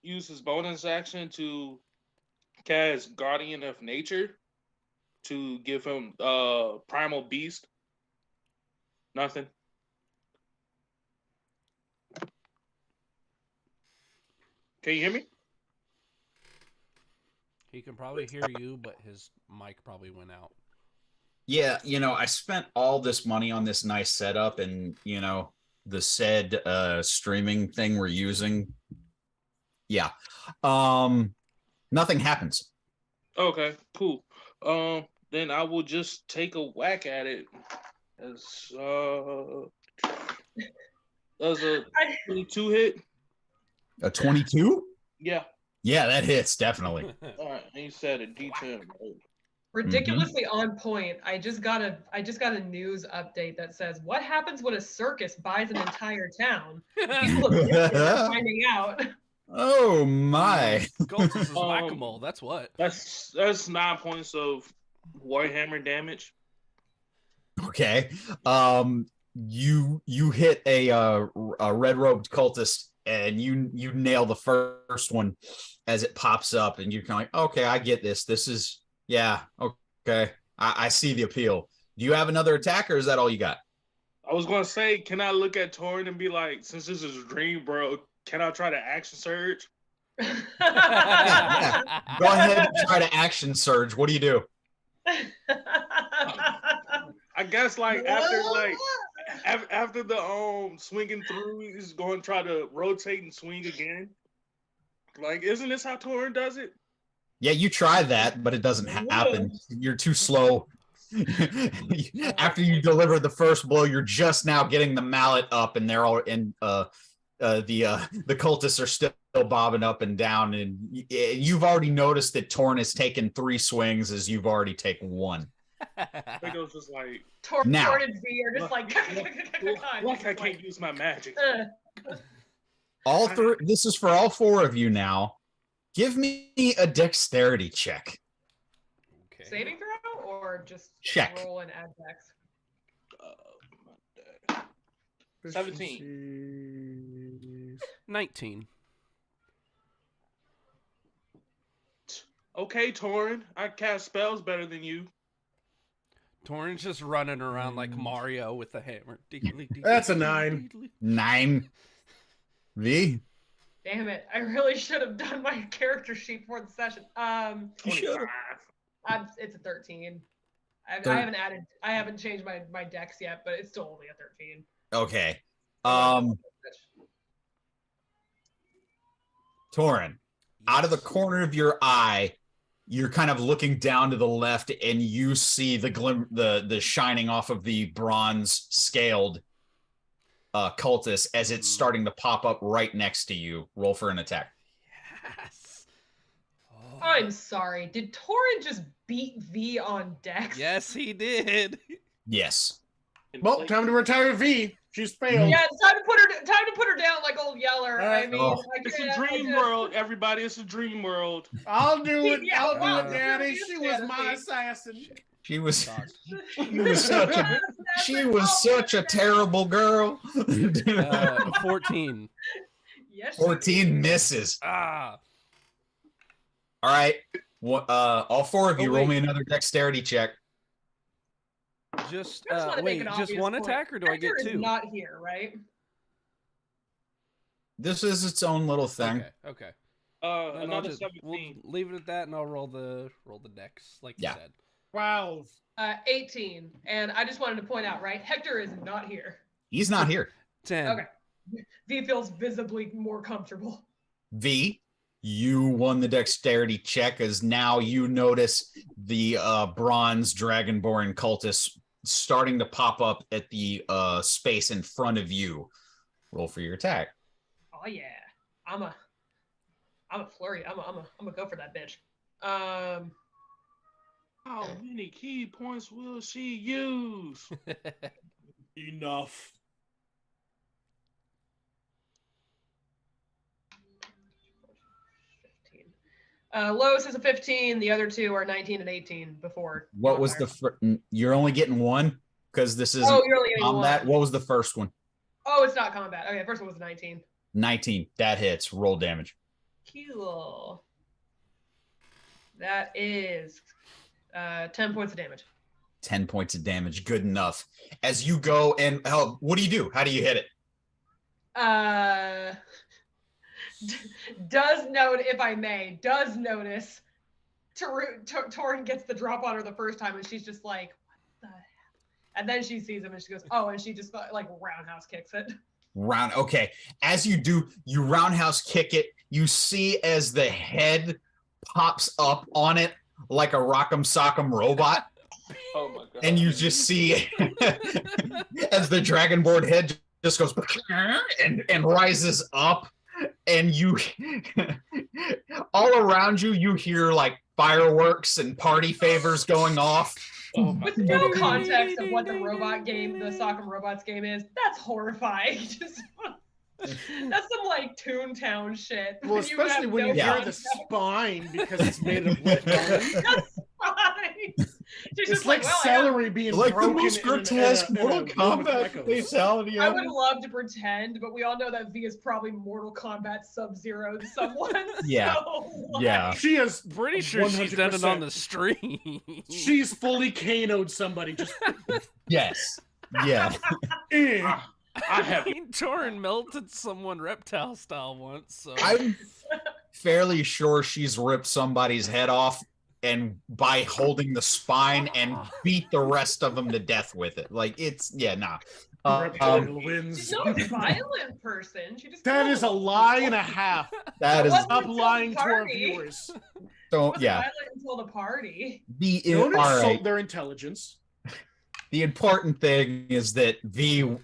use his bonus action to cast Guardian of Nature to give him Primal Beast. Nothing. Can you hear me? He can probably hear you, but his mic probably went out. Yeah, I spent all this money on this nice setup, and the said streaming thing we're using. Yeah. Nothing happens. Okay, cool. Then I will just take a whack at it. As That was a 22 hit. A 22? Yeah. Yeah, that hits definitely. All right. He said a D10. Right? Ridiculously on point. I just got a news update that says what happens when a circus buys an entire town. People are finding out. Oh my! Cultist is whack-a-mole. That's what. That's 9 points of Warhammer damage. Okay. You hit a red-robed cultist, and you nail the first one as it pops up, and you're kind of like, okay, I get this. This is okay. I see the appeal. Do you have another attack, or is that all you got? I was gonna say, can I look at Torin and be like, since this is a dream, bro, can I try to action surge? Yeah. Go ahead and try to action surge. What do you do? I guess after the swinging through, he's going to try to rotate and swing again. Like, isn't this how Torin does it? Yeah, you try that, but it doesn't happen. You're too slow. After you deliver the first blow, you're just now getting the mallet up, and they're all in. The cultists are still bobbing up and down, and you've already noticed that Torn has taken 3 swings, as you've already taken 1. It just like Torn and V are just like I can't use my magic. All 3. This is for all 4 of you now. Give me a dexterity check. Okay. Saving throw or just check. Roll and add dex? 17. 19. Okay, Torin, I cast spells better than you. Torin's just running around like Mario with a hammer. That's a 9. 9. V? Damn it. I really should have done my character sheet before the session. You should have. It's a 13. I haven't changed my dex yet, but it's still only a 13. Okay. Torin, out of the corner of your eye, you're kind of looking down to the left, and you see the shining off of the bronze scaled cultist as it's starting to pop up right next to you. Roll for an attack. Yes. Oh. I'm sorry. Did Torin just beat V on dex? Yes, he did. Yes. Well, time to retire V. She's failed. Yeah, it's time to put her down like old Yeller. I mean, it's a dream world, everybody. It's a dream world. I'll do it. I'll do it, Daddy. She was my assassin. She was such a terrible girl. 14. Yes. 14 misses. Ah. All right. All 4 of you roll me another dexterity check. Just wait, just one attack, or do I get 2? Is not here, right? This is its own little thing. Okay. Another 17. We'll leave it at that, and I'll roll the dex, like you said. 12. 18. And I just wanted to point out, right? Hector is not here. He's not here. 10. Okay. V feels visibly more comfortable. V, you won the dexterity check, as now you notice the bronze dragonborn cultist starting to pop up at the space in front of you. Roll for your attack. Oh yeah, I'm a flurry. I'm a go for that bitch. How many key points will she use? Enough. Lois is a 15. The other 2 are 19 and 18 before. What was you're only getting 1 because this isn't you're only getting combat. 1. What was the first one? Oh, it's not combat. Okay, the first one was 19. 19. That hits. Roll damage. Cool. That is 10 points of damage. 10 points of damage. Good enough. As you go and what do you do? How do you hit it? Does notice Torin gets the drop on her the first time, and she's just like, what the hell? And then she sees him and she goes, oh, and she just like roundhouse kicks it. Okay. As you do, you roundhouse kick it. You see as the head pops up on it like a rock'em sock'em robot. Oh my god. And you just see as the dragonborn head just goes and rises up, and you all around you hear like fireworks and party favors going off. With no context of what the robot game, the Sock'em Robots game is, that's horrifying. Just that's some like Toontown shit. Well, especially when you hear the spine because it's made of wood. It's like celery being like broken the most grotesque Mortal Kombat fatality. I would love to pretend, but we all know that V is probably Mortal Kombat Sub-Zero to someone. Yeah, so, yeah. She is pretty sure she's done it on the stream. She's fully KO'd somebody. Just yes, yeah. I have Torin melted someone reptile style once. So. I'm fairly sure she's ripped somebody's head off, and by holding the spine and beat the rest of them to death with it. Like it's nah. Wins. She's not a violent person. She just that is a lie and a half. That is stop lying to our viewers. Don't violent until the party. Don't insult their intelligence. The important thing is that V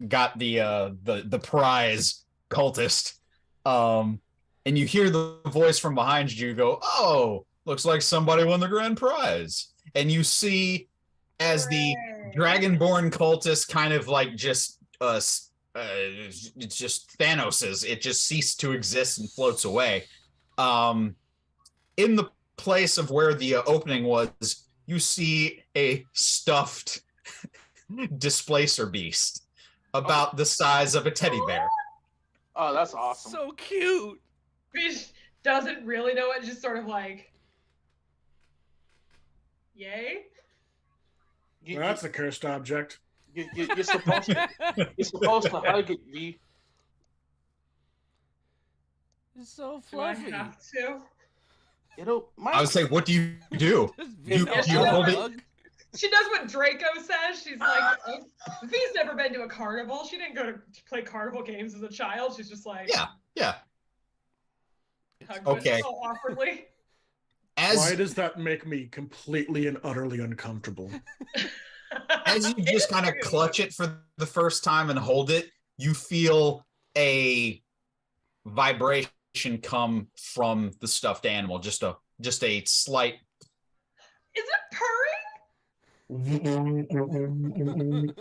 got the prize cultist, and you hear the voice from behind you go, "Oh, looks like somebody won the grand prize." And you see as the dragonborn cultist kind of like just it's just Thanos's, it just ceased to exist and floats away. In the place of where the opening was, you see a stuffed displacer beast about the size of a teddy bear. Oh, that's awesome. So cute. Fish doesn't really know it, just sort of like, yay. That's a cursed object. You're supposed to hug it, V. It's so fluffy. Do I have to? I would say, what do you do? You hold it. She does what Draco says. She's like, V's never been to a carnival. She didn't go to play carnival games as a child. She's just like, yeah. Hugs Okay. it so awkwardly. Why does that make me completely and utterly uncomfortable? As you just kind of clutch it for the first time and hold it, you feel a vibration come from the stuffed animal. Just a slight. Is it purring? Is it purring?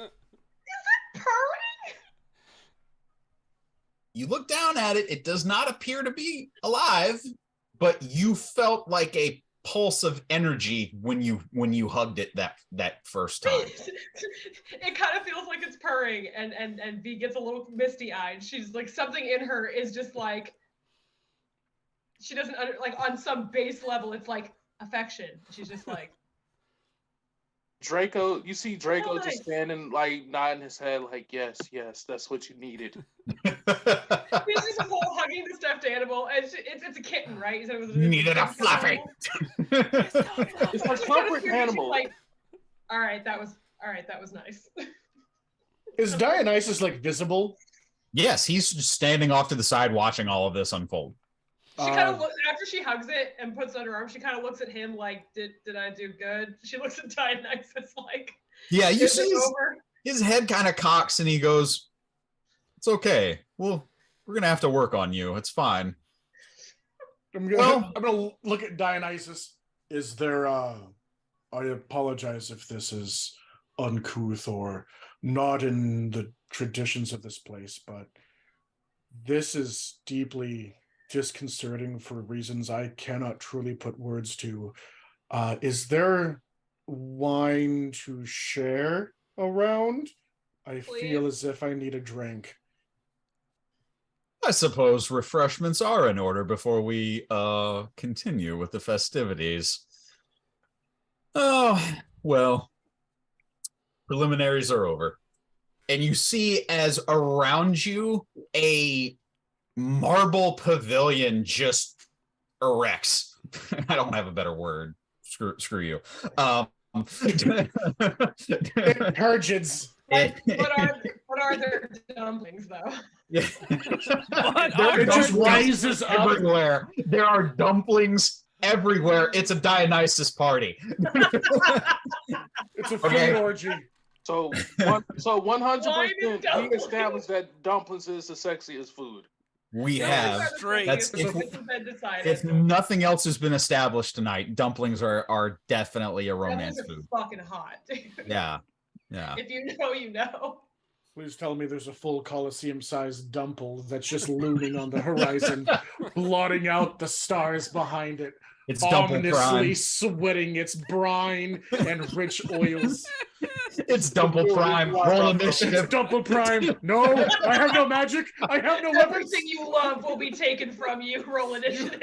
You look down at it. It does not appear to be alive, but you felt like a pulse of energy when you hugged it that first time. It kind of feels like it's purring, and V gets a little misty-eyed. She's like, something in her is just like, she doesn't like on some base level. It's like affection. She's just like. Draco, you see Draco just standing, like, nodding his head, like, yes, that's what you needed. He's just whole hugging the stuffed animal, and it's a kitten, right? You needed a fluffy. It's a comfort animal. Like, all right, that was nice. Is Dionysus like visible? Yes, he's just standing off to the side watching all of this unfold. She kind of looks, after she hugs it and puts it on her arm, she kind of looks at him like, did I do good? She looks at Dionysus like, yeah, you see his head kind of cocks and he goes, it's okay. Well, we're going to have to work on you. It's fine. I'm gonna look at Dionysus. Is there, I apologize if this is uncouth or not in the traditions of this place, but this is deeply disconcerting for reasons I cannot truly put words to. Is there wine to share around? I feel as if I need a drink. I suppose refreshments are in order before we continue with the festivities. Oh, well, preliminaries are over. And you see as around you a marble pavilion just erects. I don't have a better word. Screw you. Turgid's. What are their dumplings though? Yeah. It just rises up everywhere. There are dumplings everywhere. It's a Dionysus party. It's a food orgy. So 100% we established that dumplings is the sexiest food. We Yeah, have. straight. That's This has been decided. if nothing else has been established tonight, dumplings are definitely a romance Dumplings food. are fucking hot, dude. Yeah. If you know, you know. Please tell me there's a full Colosseum-sized dumple that's just looming on the horizon, blotting out the stars behind it, It's Dumple ominously Prime. sweating its brine and rich oils. It's Dumple Prime. Roll initiative. It's Dumple Prime. No, I have no magic. I have no weapons. Everything you love will be taken from you. Roll initiative.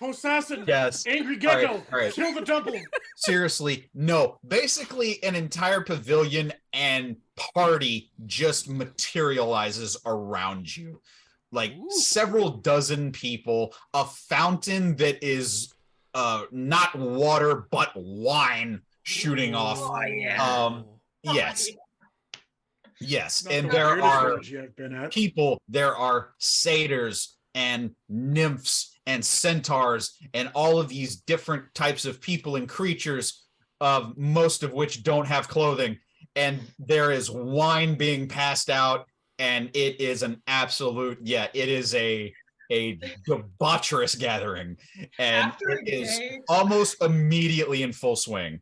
Assassin. Yes. Angry Gecko. All right. Kill the dumple. Seriously, no. Basically, an entire pavilion and party just materializes around you. Like several dozen people, a fountain that is not water but wine shooting off. Oh, yeah. Yes. Yes. Not And the there weirdest are village I've been at. people, there are satyrs and nymphs and centaurs and all of these different types of people and creatures, most of which don't have clothing. And there is wine being passed out, and it is an absolute, it is a debaucherous gathering. And After it is day- almost immediately in full swing.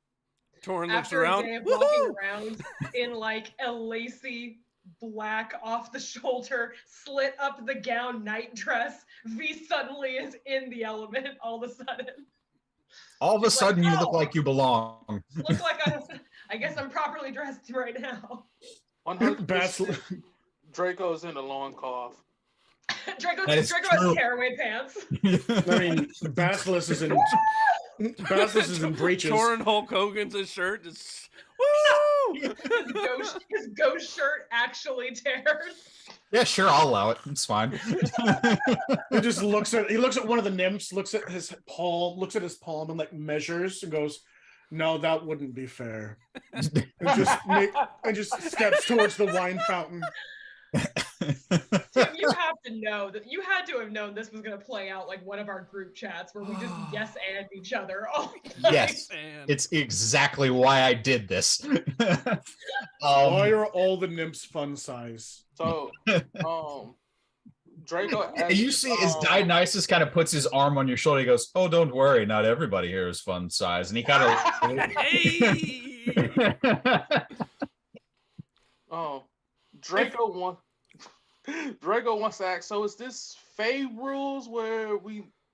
Torrin looks After around. a day of walking around in like a lacy black off the shoulder, slit up the gown night dress, V suddenly is in the element all of a sudden. All of a It's sudden, like, you look oh. like you belong. Look like I guess I'm properly dressed right now. 100% Draco's in a long cough. Draco That is has true. tearaway pants. I mean, Basilisk is in breeches. Torrin Hulk Hogan's his shirt. Just woo! His ghost shirt actually tears. Yeah, sure, I'll allow it. It's fine. He just looks at one of the nymphs, looks at his palm, and like measures and goes, "No, that wouldn't be fair." And just steps towards the wine fountain. Tim, you have to know that you had to have known this was going to play out like one of our group chats where we just yes and each other all the time. Yes, Man. it's exactly why I did this. Why are all the nymphs fun size? So, Draco. And you see, as Dionysus kind of puts his arm on your shoulder, he goes, "Oh, don't worry, not everybody here is fun size," and he kind of. Hey! Draco wants to ask. So, is this Fae rules where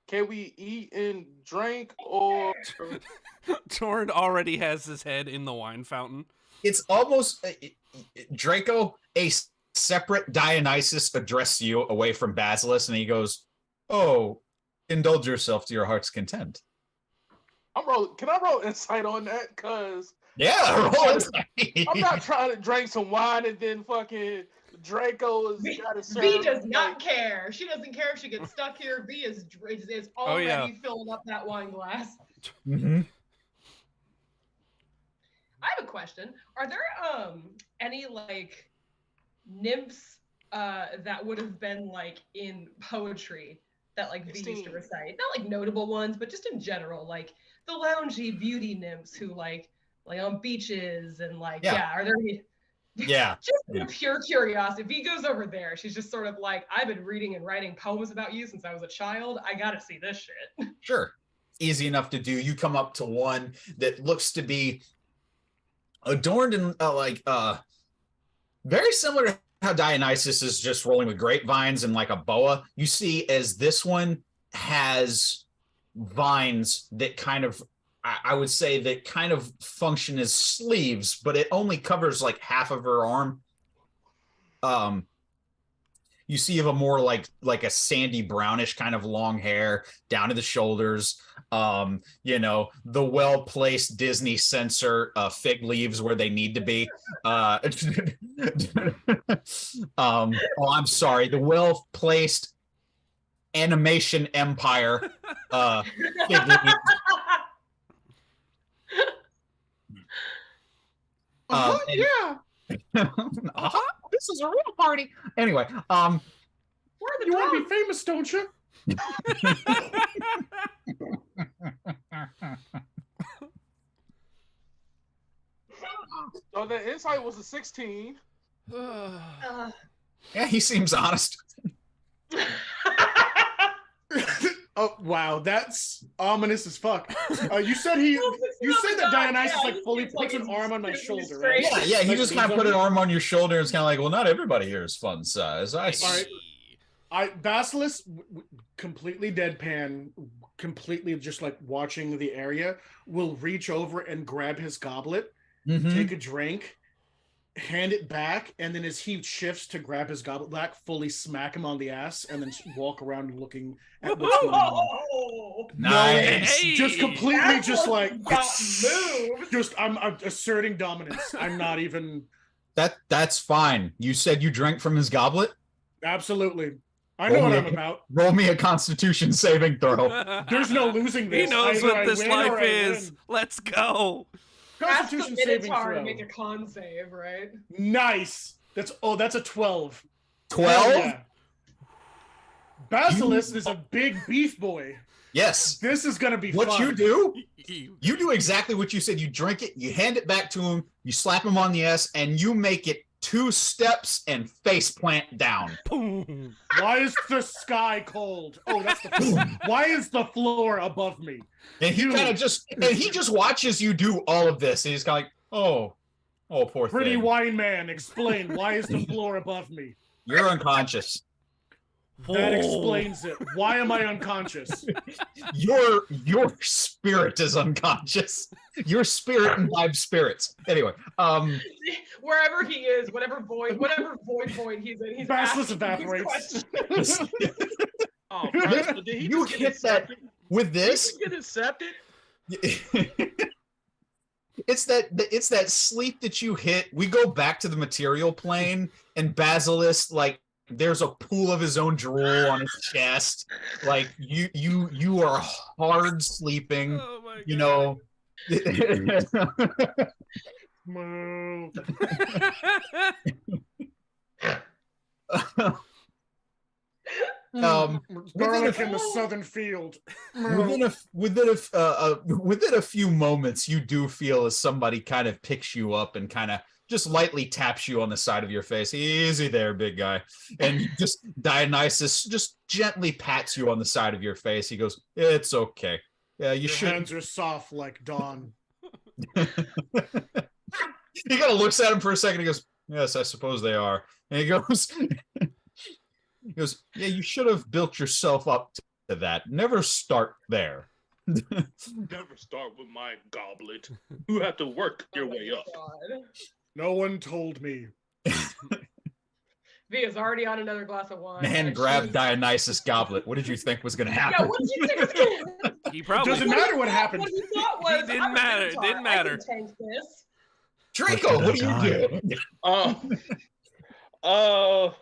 can we eat and drink, or Torrin already has his head in the wine fountain. It's almost Draco, a separate Dionysus addressed you away from Basilisk, and he goes, "Oh, indulge yourself to your heart's content." Can I roll insight on that? Cause Yeah, roll insight. I'm not trying to drink some wine and then fucking Draco has got to serve. V does not care. She doesn't care if she gets stuck here. V is already filling up that wine glass. Mm-hmm. I have a question. Are there any like nymphs that would have been like in poetry that like V used to recite? Not like notable ones, but just in general, like the loungy beauty nymphs who like on beaches and like are there any? Yeah. Just pure curiosity. V goes over there. She's just sort of like, I've been reading and writing poems about you since I was a child. I gotta see this shit. Sure. Easy enough to do. You come up to one that looks to be adorned in very similar to how Dionysus is just rolling with grapevines and like a boa. You see as this one has vines that kind of, I would say, that kind of function as sleeves, but it only covers like half of her arm. You see of a more like a sandy brownish kind of long hair down to the shoulders. The well-placed Disney censor fig leaves where they need to be. I'm sorry, the well-placed animation empire fig leaves. This is a real party. Anyway, you want to be famous, don't you? So the insight was a 16. Yeah, he seems honest. Oh wow, that's ominous as fuck. You said that Dionysus like fully puts an arm on my shoulder, right? Yeah, he Like, just kind of put an arm on your shoulder and it's kind of like, well, not everybody here is fun size. All right. Basilisk, completely deadpan, completely just like watching the area, will reach over and grab his goblet, take a drink, hand it back, and then as he shifts to grab his goblet back, fully smack him on the ass, and then walk around looking at what's going on. Nice. No, just completely, That's just like moved. just I'm asserting dominance. I'm not even. That's fine. You said you drank from his goblet? Absolutely. I know what I'm about. Roll me a Constitution saving throw. There's no losing this. He knows Either what I this win or life I is. win. Let's go. Ask the Constitution saving Minotaur to throw. make a con save, right? Nice. That's a 12. 12? Yeah. Basilisk is a big beef boy. Yes. This is gonna be What fun. you do? You do exactly what you said. You drink it, you hand it back to him, you slap him on the ass, and you make it 2 steps and face plant down. Boom. Why is the sky cold? Oh, that's the floor. Why is the floor above me? And he kind of just watches you do all of this. And he's kind of like, oh, poor Pretty thing. wine man, explain why is the floor above me? You're unconscious. That explains it. Why am I unconscious? Your spirit is unconscious. Your spirit imbibes spirits. Anyway, Wherever he is, whatever void he's in, he's Basilisk asking these evaporates. questions. Oh, Christ, did he you just get hit that accepted? with this. Did he get accepted? It's that sleep that you hit. We go back to the material plane, and Basilisk, like, there's a pool of his own drool on his chest. Like you are hard sleeping. Oh my God. You know. Moo. Garlic in the southern field. Within a few moments, you do feel as somebody kind of picks you up and kind of just lightly taps you on the side of your face. Easy there, big guy. And just Dionysus just gently pats you on the side of your face. He goes, "It's okay. Yeah, you Your should." hands are soft like dawn. He kind of looks at him for a second. He goes, "Yes, I suppose they are." And he goes, "Yeah, you should have built yourself up to that. Never start there." Never start with my goblet. You have to work your way up. God. No one told me. Via's already on another glass of wine. Man grabbed Dionysus' goblet. What did you think was going to Yeah, happen? what did you think was going to He probably Doesn't matter what happened. What he thought was, It didn't I'm a matter. It Minotaur. didn't matter. I can tank this. Draco, what do you do?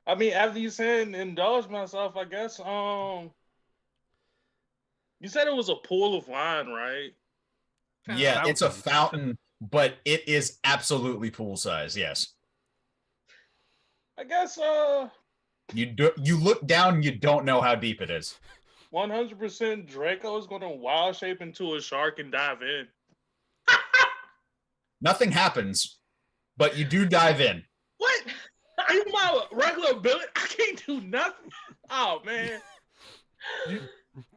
I mean, after you said indulge myself, I guess. You said it was a pool of wine, right? Yeah, it's a fountain, but it is absolutely pool size. Yes. I guess. You look down, you don't know how deep it is. 100% Draco is going to wild shape into a shark and dive in. Nothing happens, but you do dive in. What? Are you my regular ability? I can't do nothing. Oh man.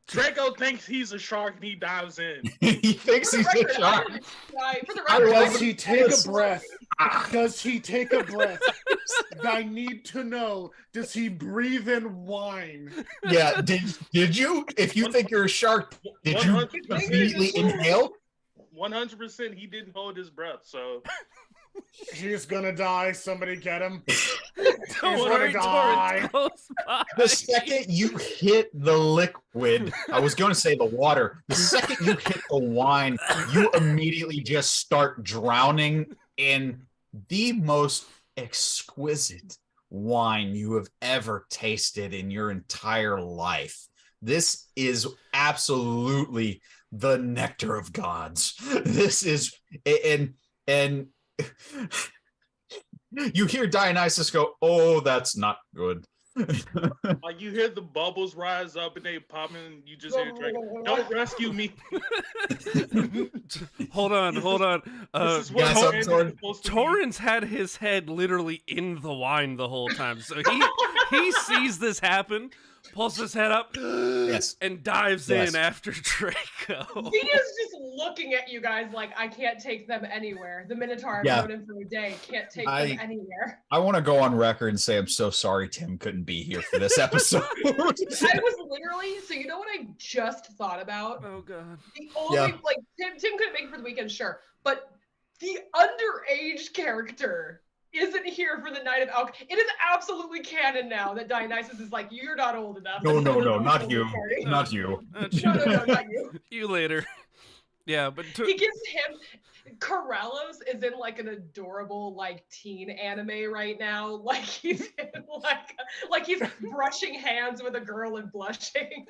Draco thinks he's a shark and he dives in. He thinks he's a shark. For the I record, love Does he take a breath? Does he take a breath? I need to know, does he breathe in wine? Yeah, did you? If you think you're a shark, did you 100%. immediately inhale? 100% he didn't hold his breath, so He's gonna die. Somebody get him. Don't He's worry, gonna die. Torrance close by. The second you hit the liquid, I was going to say the water. The second you hit the wine, you immediately just start drowning in the most exquisite wine you have ever tasted in your entire life. This is absolutely the nectar of gods. This is, and you hear Dionysus go, "Oh, that's not good." Like you hear the bubbles rise up and they popping, and you just hear Drake, "Don't rescue me." Hold on. This is what Guys, the end is supposed to be. Torrance had his head literally in the wine the whole time, so he sees this happen, pulls his head up, Yes. and dives Yes. in after Draco. V is just looking at you guys like, I can't take them anywhere. The Minotaur I've Yeah. known him for a day can't take them anywhere. I want to go on record and say I'm so sorry Tim couldn't be here for this episode. I was literally, so you know what I just thought about? Oh god. The only, like, Tim couldn't make it for the weekend, sure, but the underage character isn't here for the Night of Alchemy. It is absolutely canon now that Dionysus is like, you're not old enough. No, not you. Not you. No, not you. You later. Yeah, but He gives him, Corellos is in like an adorable like teen anime right now. Like he's in like he's brushing hands with a girl and blushing.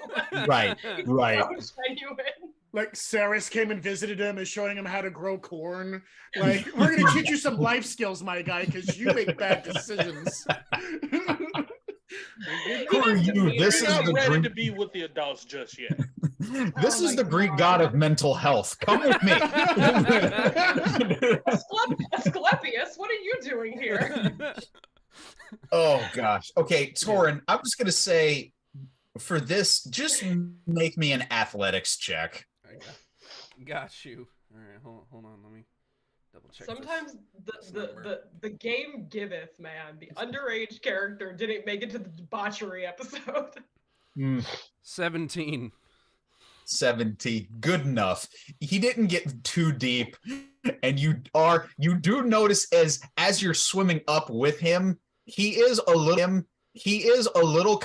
Right. So genuine. Like Ceres came and visited him and showing him how to grow corn. Like, we're gonna teach you some life skills, my guy, because you make bad decisions. Who are you? This You're is not the ready Greek. to be with the adults just yet. This Oh is my the Greek God. god of mental health. Come with me. Asclepius, what are you doing here? Oh gosh. Okay, Torin, I'm just gonna say for this, just make me an athletics check. Got you. All right, hold on. Let me double check. Sometimes this number. the game giveth, man. The underage character didn't make it to the debauchery episode. 17. 70. Good enough. He didn't get too deep, and you do notice as you're swimming up with him, he is a little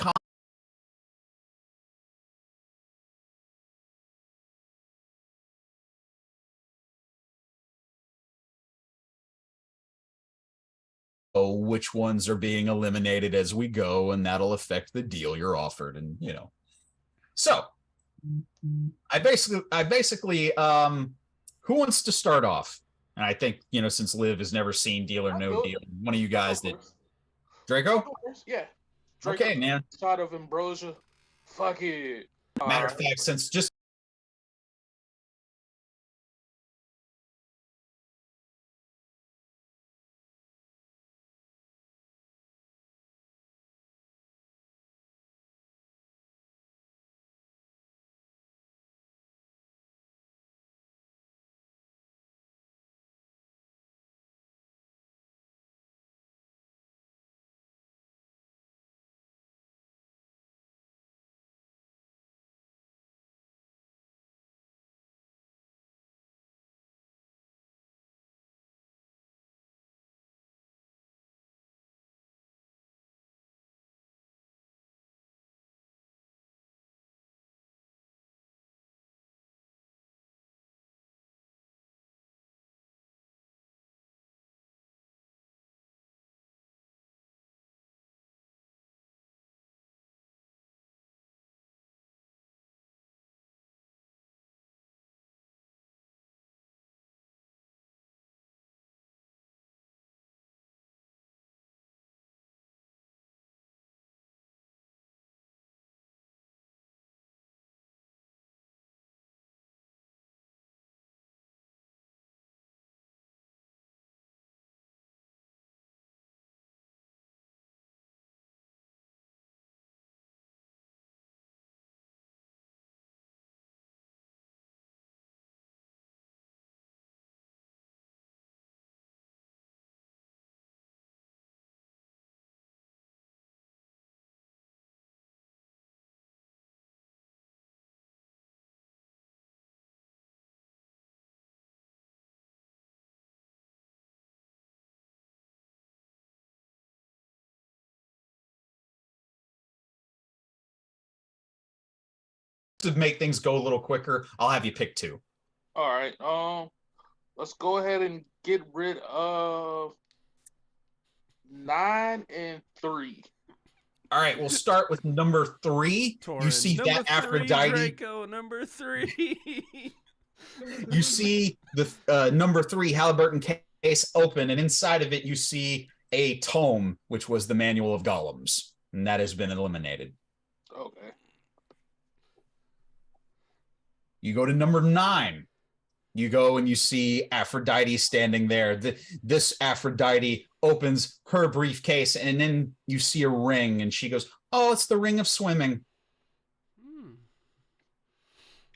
which ones are being eliminated as we go, and that'll affect the deal you're offered. And so I basically who wants to start off? And I think since Liv has never seen Deal or I'll No go. Deal, one of you guys that Of Draco. course, yeah. Draco, Okay, man. Shot of ambrosia. Fuck it. Matter of fact, since just to make things go a little quicker, I'll have you pick two. All right. Let's go ahead and get rid of 9 and 3. All right, we'll start with number 3. Torrin. You see Number that 3, Aphrodite. Draco, number 3. You see the number 3 Halliburton case open, and inside of it you see a tome, which was the Manual of Golems. and that has been eliminated. Okay. You go to number 9. You go and you see Aphrodite standing there. This Aphrodite opens her briefcase, and then you see a ring, and she goes, "Oh, it's the ring of swimming."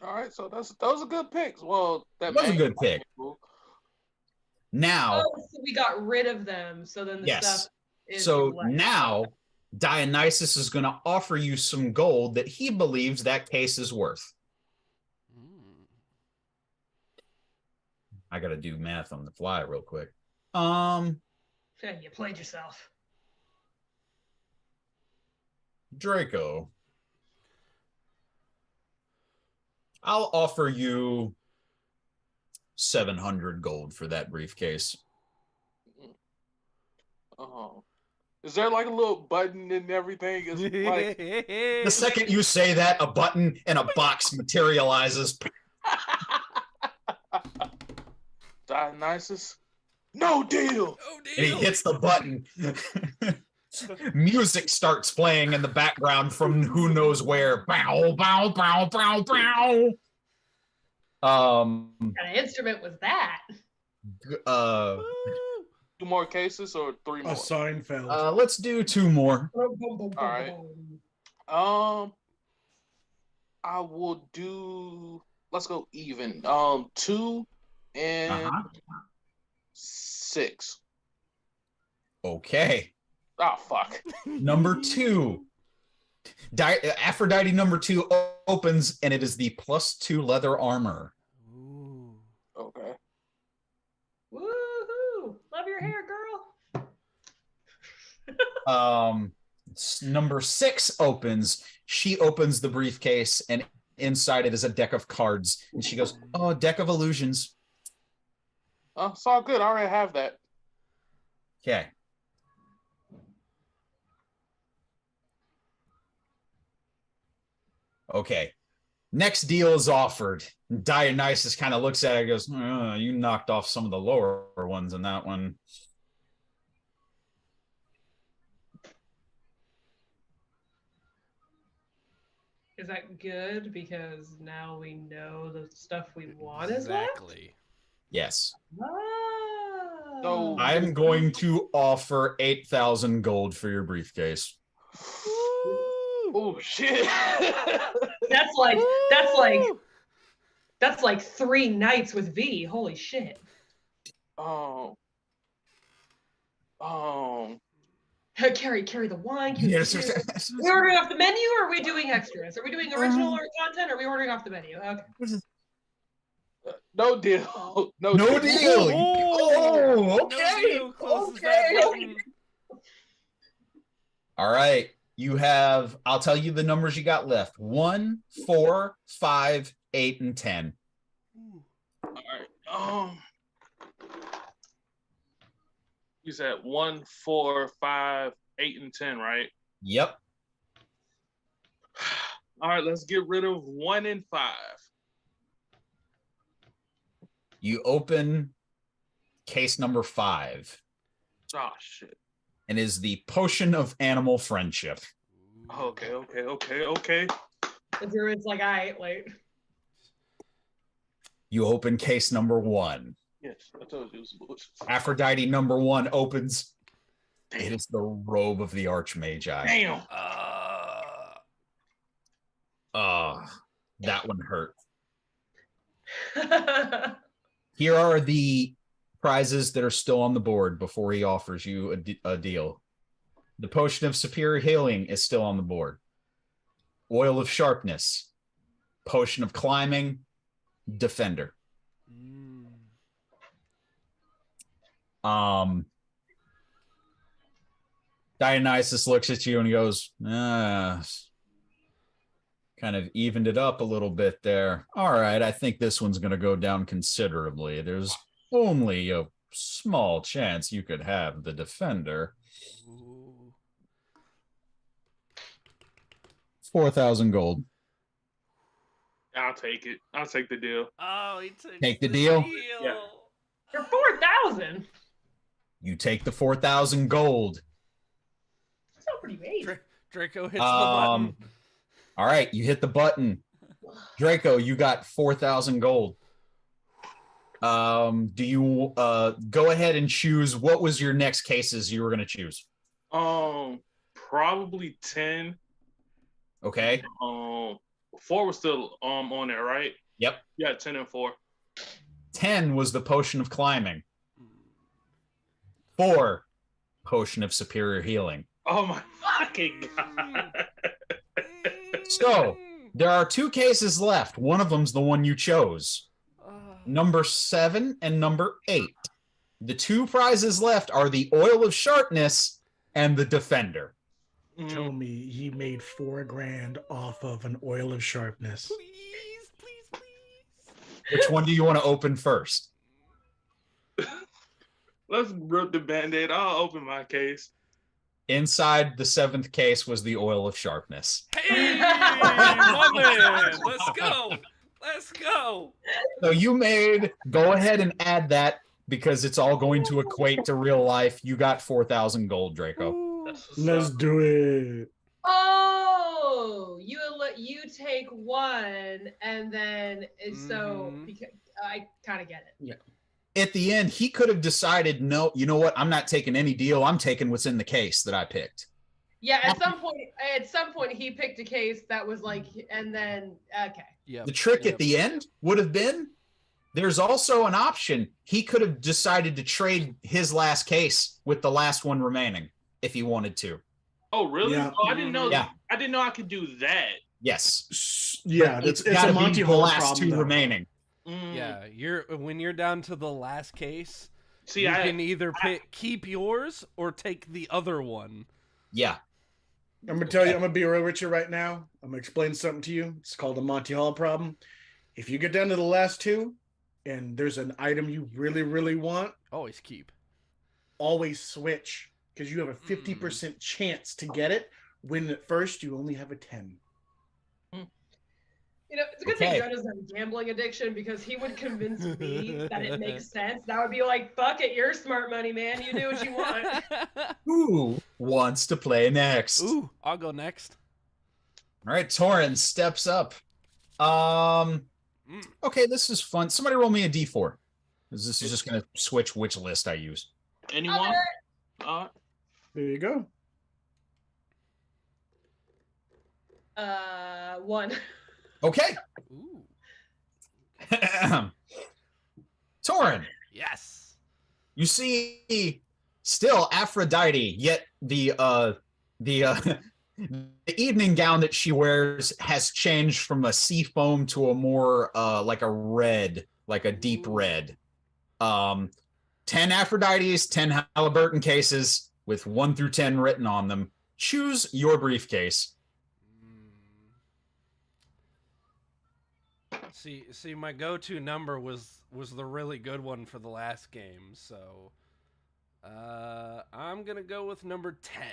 All right, so those are good picks. Well, That was a good pick. Cool. Now, so we got rid of them, so then the yes. stuff is So left. now Dionysus is going to offer you some gold that he believes that case is worth. I got to do math on the fly real quick. You played yourself. Draco, I'll offer you 700 gold for that briefcase. Oh. Is there like a little button and everything? It's like the second you say that, a button and a box materializes. Dionysus? No deal. And he hits the button. Music starts playing in the background from who knows where. Bow, bow, bow, bow, bow. What kind of instrument was that? 2 more cases or 3 more? A Seinfeld. Let's do 2 more. All right. I will do. Let's go even. 2 and 6. Okay. Oh fuck. Number 2. Aphrodite number 2 opens, and it is the +2 leather armor. Ooh. Okay. Woohoo! Love your hair, girl. Number 6 opens. She opens the briefcase, and inside it is a deck of cards. And she goes, "Oh, deck of illusions." Oh, it's all good. I already have that. Okay. Okay. Next deal is offered. Dionysus kind of looks at it and goes, "You knocked off some of the lower ones in that one." Is that good? Because now we know the stuff we want is left? Exactly. Yes. So I'm going to offer 8,000 gold for your briefcase. Oh shit. That's like 3 nights with V. Holy shit. Carry the wine. Yes. Are we ordering off the menu, or are we doing extras? Are we doing original or content, or are we ordering off the menu? Okay. No deal. No deal. Oh, okay. No deal. Okay. All right. You have, I'll tell you the numbers you got left. 1, 4, 5, 8, and 10. All right. You said 1, 4, 5, 8, and 10, right? Yep. All right, let's get rid of 1 and 5. You open case number 5. Oh shit. And is the potion of animal friendship. Okay. The druid's like, I wait. You open case number 1. Yes, I told you it was bullshit. Aphrodite number 1 opens. Damn. It is the robe of the Archmagi. Damn. That one hurt. Here are the prizes that are still on the board before he offers you a deal. The potion of superior healing is still on the board. Oil of sharpness, potion of climbing, defender. Dionysus looks at you and goes, kind of evened it up a little bit there. All right, I think this one's going to go down considerably. There's only a small chance you could have the defender. 4,000 gold. I'll take it. I'll take the deal. Oh, he take the deal. Yeah. For 4,000. You take the 4,000 gold. So What do you mean? Draco hits the button. All right, you hit the button. Draco, you got 4,000 gold. Do you go ahead and choose what was your next cases you were going to choose? Probably 10. Okay. 4 was still on there, right? Yep. Yeah, 10 and 4. 10 was the potion of climbing. 4, potion of superior healing. Oh my fucking god. So there are 2 cases left. One of them's the one you chose. Number 7 and number 8. The 2 prizes left are the Oil of Sharpness and the Defender. Tell me he made $4,000 off of an Oil of Sharpness. Please. Which one do you want to open first? Let's rip the Band-Aid. I'll open my case. Inside the 7th case was the Oil of Sharpness. Hey, my man. Let's go. So you go ahead and add that because it's all going to equate to real life. You got 4,000 gold, Draco. Let's do it. Oh, you take 1, and then so because I kind of get it. Yeah. At the end, he could have decided, no, you know what? I'm not taking any deal. I'm taking what's in the case that I picked. Yeah, at some point he picked a case that was like, and then okay. Yeah. The trick at the end would have been there's also an option. He could have decided to trade his last case with the last one remaining if he wanted to. Oh, really? Yeah. Oh, I didn't know. Yeah. I didn't know I could do that. Yes. Yeah, it's gotta a be Monty the Hall last problem. 2 though. remaining. Yeah, when you're down to the last case, See, you can either keep yours or take the other one. Yeah. I'm gonna tell you, I'm gonna be real with you right now. I'm gonna explain something to you. It's called the Monty Hall problem. If you get down to the last 2, and there's an item you really, really want, Always keep. always switch because you have a 50% chance to get it. When at first you only have a 10. You know, it's a good thing Joe doesn't have a gambling addiction because he would convince me that it makes sense. That would be like, fuck it, you're smart money, man. You do what you want. Who wants to play next? Ooh, I'll go next. All right, Torin steps up. Okay, this is fun. Somebody roll me a d4. This is just going to switch which list I use. Anyone? There you go. 1. Okay. Ooh. Torin, Yes. you see still Aphrodite, yet the evening gown that she wears has changed from a sea foam to a more like a red, like a deep red. 10 Aphrodites, 10 Halliburton cases with 1 through 10 written on them. Choose your briefcase. See, my go-to number was the really good one for the last game, so I'm gonna go with number 10.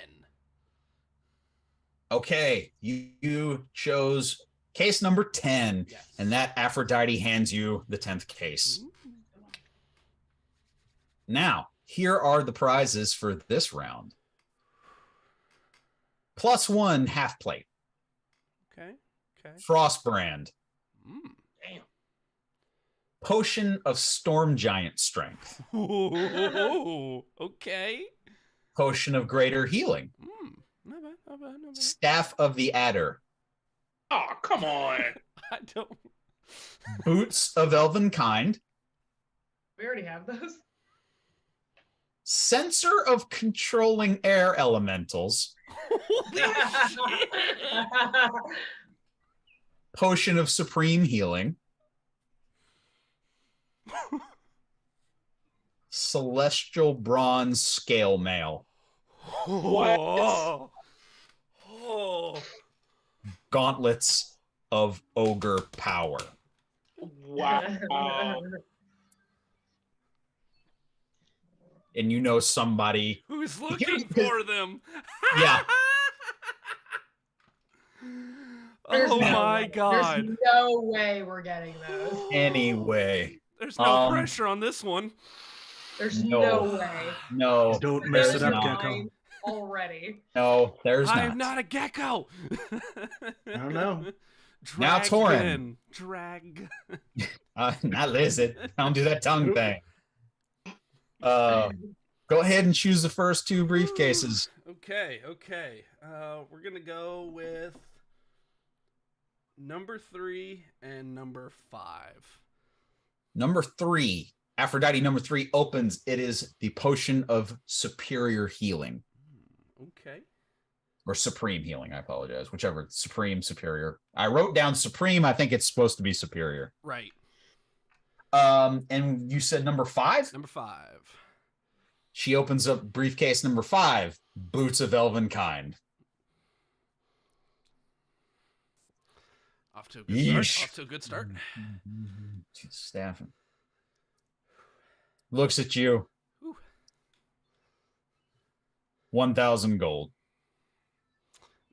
Okay, you chose case number 10, Yes. and that Aphrodite hands you the 10th case. Ooh. Now, here are the prizes for this round. +1 half plate, Okay. Frostbrand, Damn. Potion of Storm Giant Strength, Ooh, okay. Potion of Greater Healing, Not bad. Staff of the Adder, Oh, come on. I don't. Boots of Elven Kind, We already have those. Sensor of Controlling Air Elementals, Holy shit. Potion of Supreme Healing, Celestial Bronze Scale Mail, Oh. Gauntlets of Ogre Power. Wow. And you know somebody. Who's looking for them? Yeah. Oh my god. There's no way we're getting those. Anyway. There's no pressure on this one. There's No. no way. No. Don't mess there's it up, not. Gecko. already. No, there's I am not a gecko. I don't know. Now, Torin. Drag. Not lizard. I don't do that tongue thing. Go ahead and choose the first two briefcases. Okay. We're gonna go with number 3 and number 5. Number 3, Aphrodite number 3 opens. It is the potion of superior healing. Okay. Or supreme healing, I apologize. Whichever, supreme, superior. I wrote down supreme. I think it's supposed to be superior. Right. And you said number 5? Number 5. She opens up briefcase number 5, Boots of Elven Kind. Off to a good Yeesh. start. Off to a good start. Staffing. Looks at you. Whew. 1,000 gold.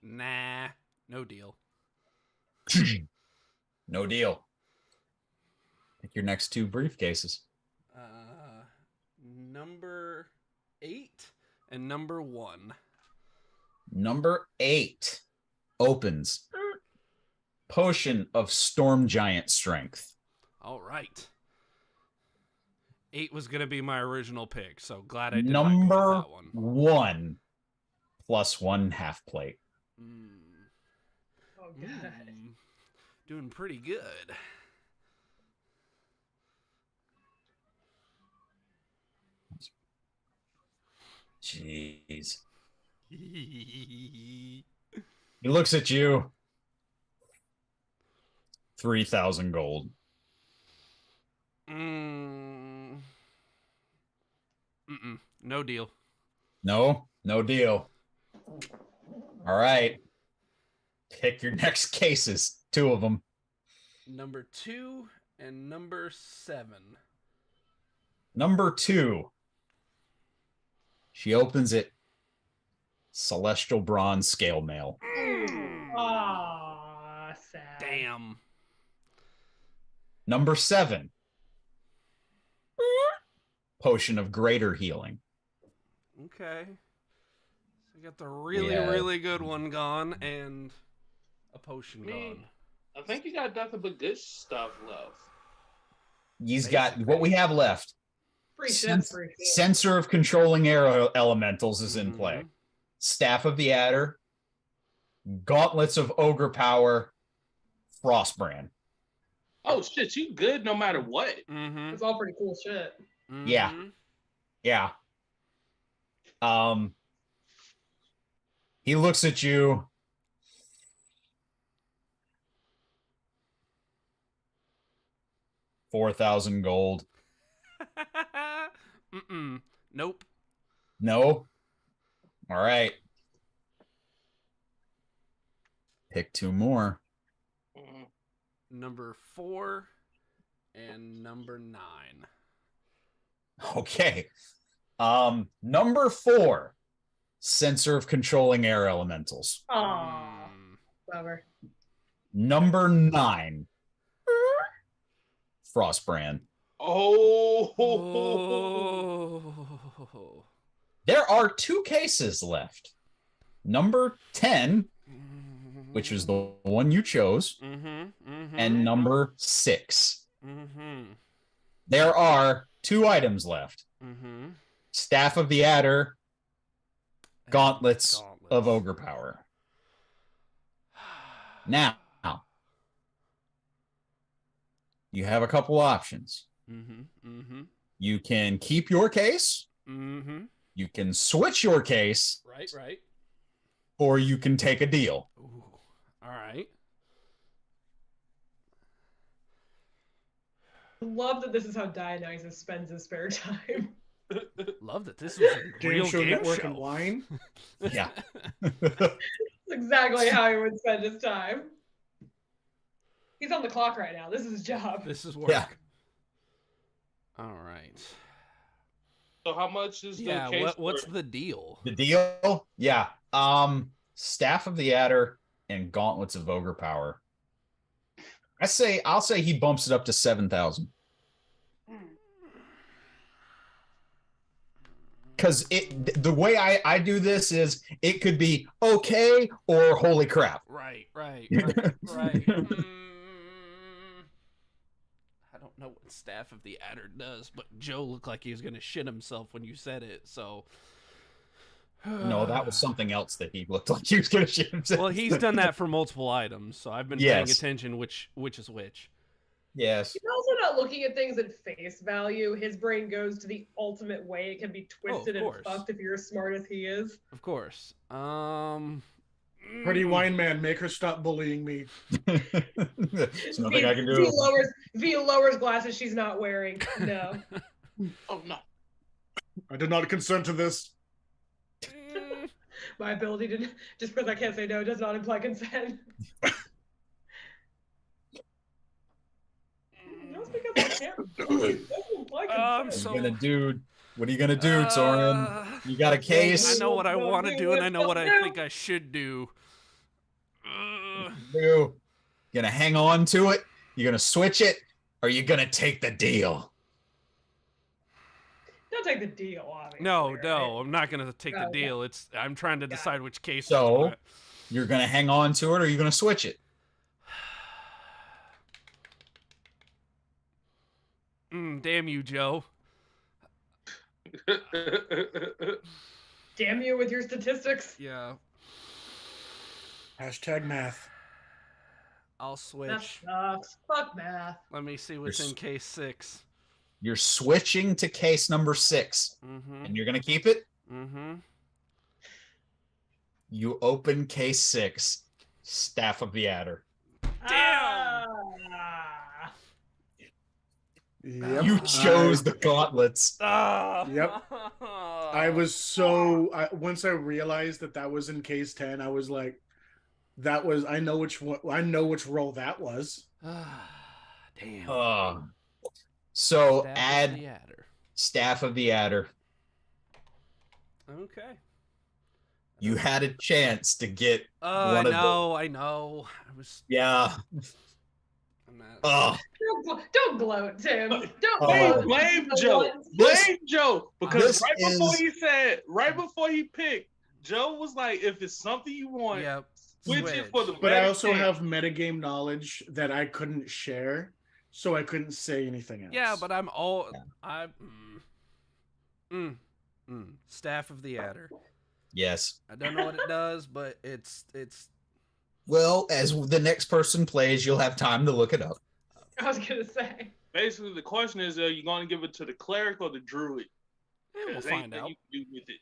Nah, no deal. No deal. Pick your next two briefcases. Number 8 and number 1. Number 8 opens. Potion of Storm Giant Strength. All right. 8 was going to be my original pick, so glad I did Number not go with that one. 1 +1 half plate. Oh god. Doing pretty good. Jeez. He looks at you. 3,000 gold. No deal. No deal. All right. Pick your next cases. 2 of them. Number 2 and number 7. Number 2. She opens it. Celestial Bronze Scale Mail. Aw, sad. Damn. Number 7. Potion of Greater Healing. Okay. So I got the really good one gone and a potion gone. I think you got nothing but good stuff left. He's got what we have left. Free shit, free shit. Sensor of Controlling Air Elementals is in play. Staff of the Adder. Gauntlets of Ogre Power. Frostbrand. Oh shit, you good no matter what. It's all pretty cool shit. Yeah. He looks at you. $4,000 gold. Nope. No. All right. Pick 2 more. Number 4 and number 9. Okay. Number 4. Sensor of Controlling Air Elementals. Aw. Bummer. Number 9. Frostbrand. Oh. There are 2 cases left. Number 10, which is the one you chose, and number 6. There are 2 items left. Staff of the Adder, Gauntlets of Ogre Power. Now, you have a couple options. You can keep your case. You can switch your case. Right. Or you can take a deal. Ooh. All right. Love that this is how Dionysus spends his spare time. Love that this was a real Game show game network show. and wine. Yeah. That's exactly how he would spend his time. He's on the clock right now. This is his job. This is work. Yeah. All right. So how much is the case? What's the deal? The deal? Yeah. Staff of the Adder and Gauntlets of Ogre Power. I'll say he bumps it up to 7,000. because the way I do this is it could be okay or holy crap. Right. I don't know what Staff of the Adder does, but Joe looked like he was gonna shit himself when you said it. So No, that was something else that he looked like he was gonna shit himself. Well, he's done that for multiple items, so I've been paying attention which is which. Yes. He's also not looking at things at face value. His brain goes to the ultimate way it can be twisted and fucked if you're as smart as he is. Of course. Pretty wine man, make her stop bullying me. There's nothing I can do. V lowers glasses she's not wearing. No. Oh no. I did not consent to this. My ability to just because I can't say no does not imply consent. Just because I can't doesn't imply consent. What are you gonna do, Soren? You got a case? I know what I want to do, and I know what I think I should do. You gonna hang on to it? You gonna switch it? Or are you gonna take the deal? Don't take the deal, obviously. No, right? I'm not gonna take the deal. I'm trying to decide which case. So you're gonna hang on to it, or are you gonna switch it? Damn you, Joe. Damn you with your statistics. Yeah. Hashtag math. I'll switch. That sucks. Fuck math. Let me see what's in case 6. You're switching to case number 6. And you're gonna keep it? You open case 6. Staff of the Adder. Damn! Yep. You chose the gauntlets. Yep. I was so once I realized that was in case 10, I was like, I know which role that was. Damn. So Staff add of the Adder. Staff of the Adder. Okay. You had a chance to get I know. I was. Yeah. Don't gloat, Tim. Don't blame Joe. Blame Joe because right before he picked, Joe was like, "If it's something you want, switch it for the." But I also have metagame knowledge that I couldn't share, so I couldn't say anything else. Yeah, but I'm all Staff of the Adder. Yes. I don't know what it does, but it's. Well, as the next person plays, you'll have time to look it up. I was gonna say. Basically, the question is: are you going to give it to the cleric or the druid? We'll find out. You can do with it.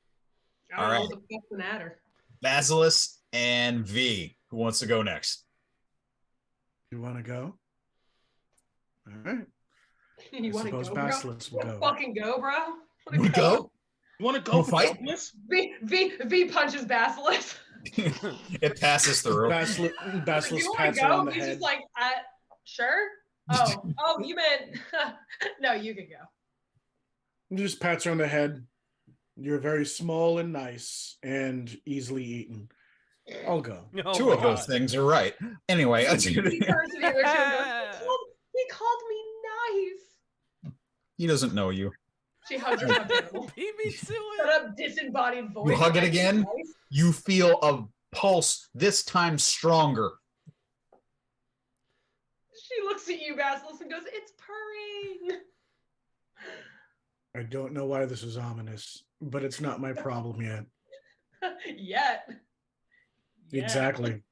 I don't know what the fuck's an adder. Basilisk and V. Who wants to go next? You want to go? All right. You want to go, Basilisk will go. Fucking go, bro. We go. You want to go fight? V punches Basilisk. It passes through. Basilisk pats her on the head. He's just like, sure. Oh, you meant no? You can go. He just pats her on the head. You're very small and nice and easily eaten. I'll go. Oh, Two of those things are right. Anyway, He called me nice. He doesn't know you. She hugs her. Beat me to Shut it. up, disembodied voice. You hug it again. You feel a pulse, this time stronger. She looks at you, Basilisk, and goes, "It's purring." I don't know why this is ominous, but it's not my problem yet. Yet. Exactly.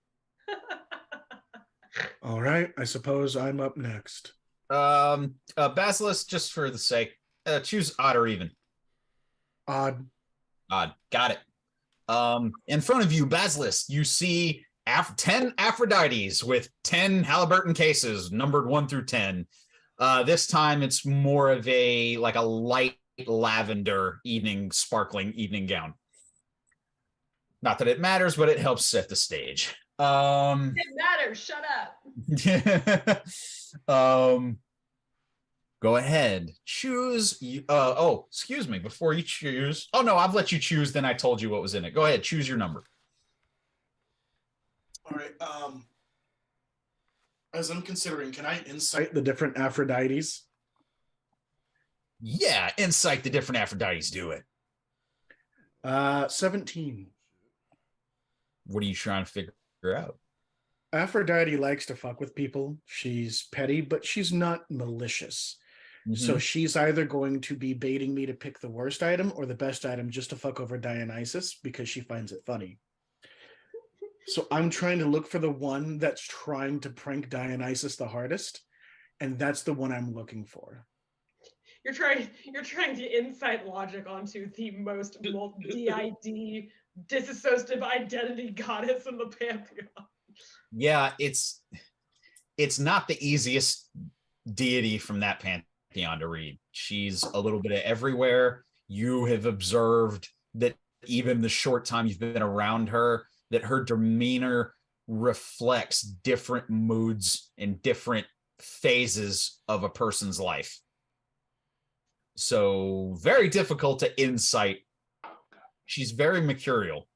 All right, I suppose I'm up next. Basilisk, just for the sake, choose odd or even. Odd. Got it. In front of you, Basilisk, you see 10 Aphrodites with 10 Halliburton cases, numbered 1 through 10. This time it's more of a light lavender sparkling evening gown. Not that it matters, but it helps set the stage. It matters. Shut up. Go ahead. Choose. Excuse me. Before you choose. Oh, no, I've let you choose. Then I told you what was in it. Go ahead. Choose your number. All right. As I'm considering, can I insight the different Aphrodites? Yeah. Insight the different Aphrodites. Do it. 17. What are you trying to figure out? Aphrodite likes to fuck with people. She's petty, but she's not malicious. So she's either going to be baiting me to pick the worst item or the best item just to fuck over Dionysus because she finds it funny. So I'm trying to look for the one that's trying to prank Dionysus the hardest, and that's the one I'm looking for. You're trying to insight logic onto the most DID dissociative identity goddess in the pantheon. Yeah, it's not the easiest deity from that pantheon to read. She's a little bit of everywhere. You have observed that even the short time you've been around her, that her demeanor reflects different moods and different phases of a person's life. So very difficult to insight. She's very mercurial.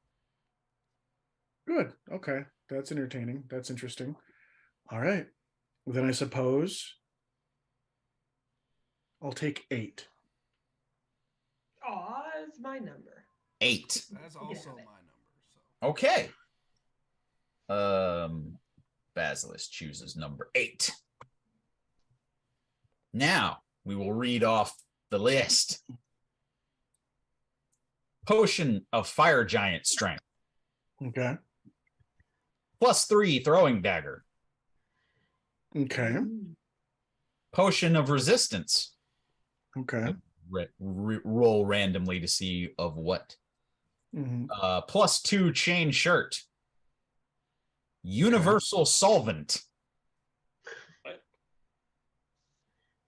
Good. Okay. That's entertaining. That's interesting. All right. Well, then I suppose I'll take 8. Aw, it's my number. 8. That's also my number. So. Okay. Basilisk chooses number 8. Now we will read off the list. Potion of Fire Giant Strength. Okay. +3 Throwing Dagger. Okay. Potion of Resistance. Okay. Roll randomly to see of what. +2 Chain Shirt. Universal Solvent.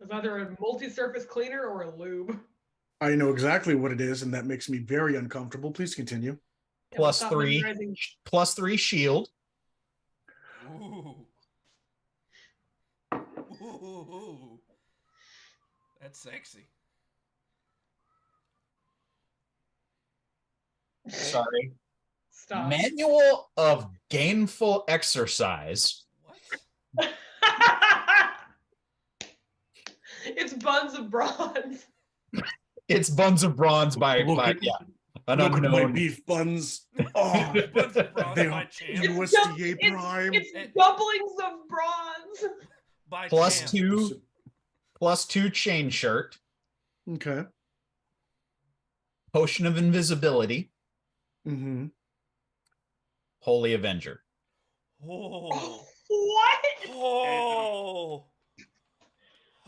It's either a multi-surface cleaner or a lube. I know exactly what it is, and that makes me very uncomfortable. Please continue. +3 Shield. Ooh. Ooh. That's sexy. Sorry. Stop. Manual of Gainful Exercise. What? It's Buns of Bronze. It's Buns of Bronze by an Look unknown. at my beef buns. Oh, Buns of Bronze they by are champ. USDA Prime. It's doublings of bronze. By champ. +2 Chain Shirt. Okay. Potion of Invisibility. Holy Avenger. Oh. What? Oh.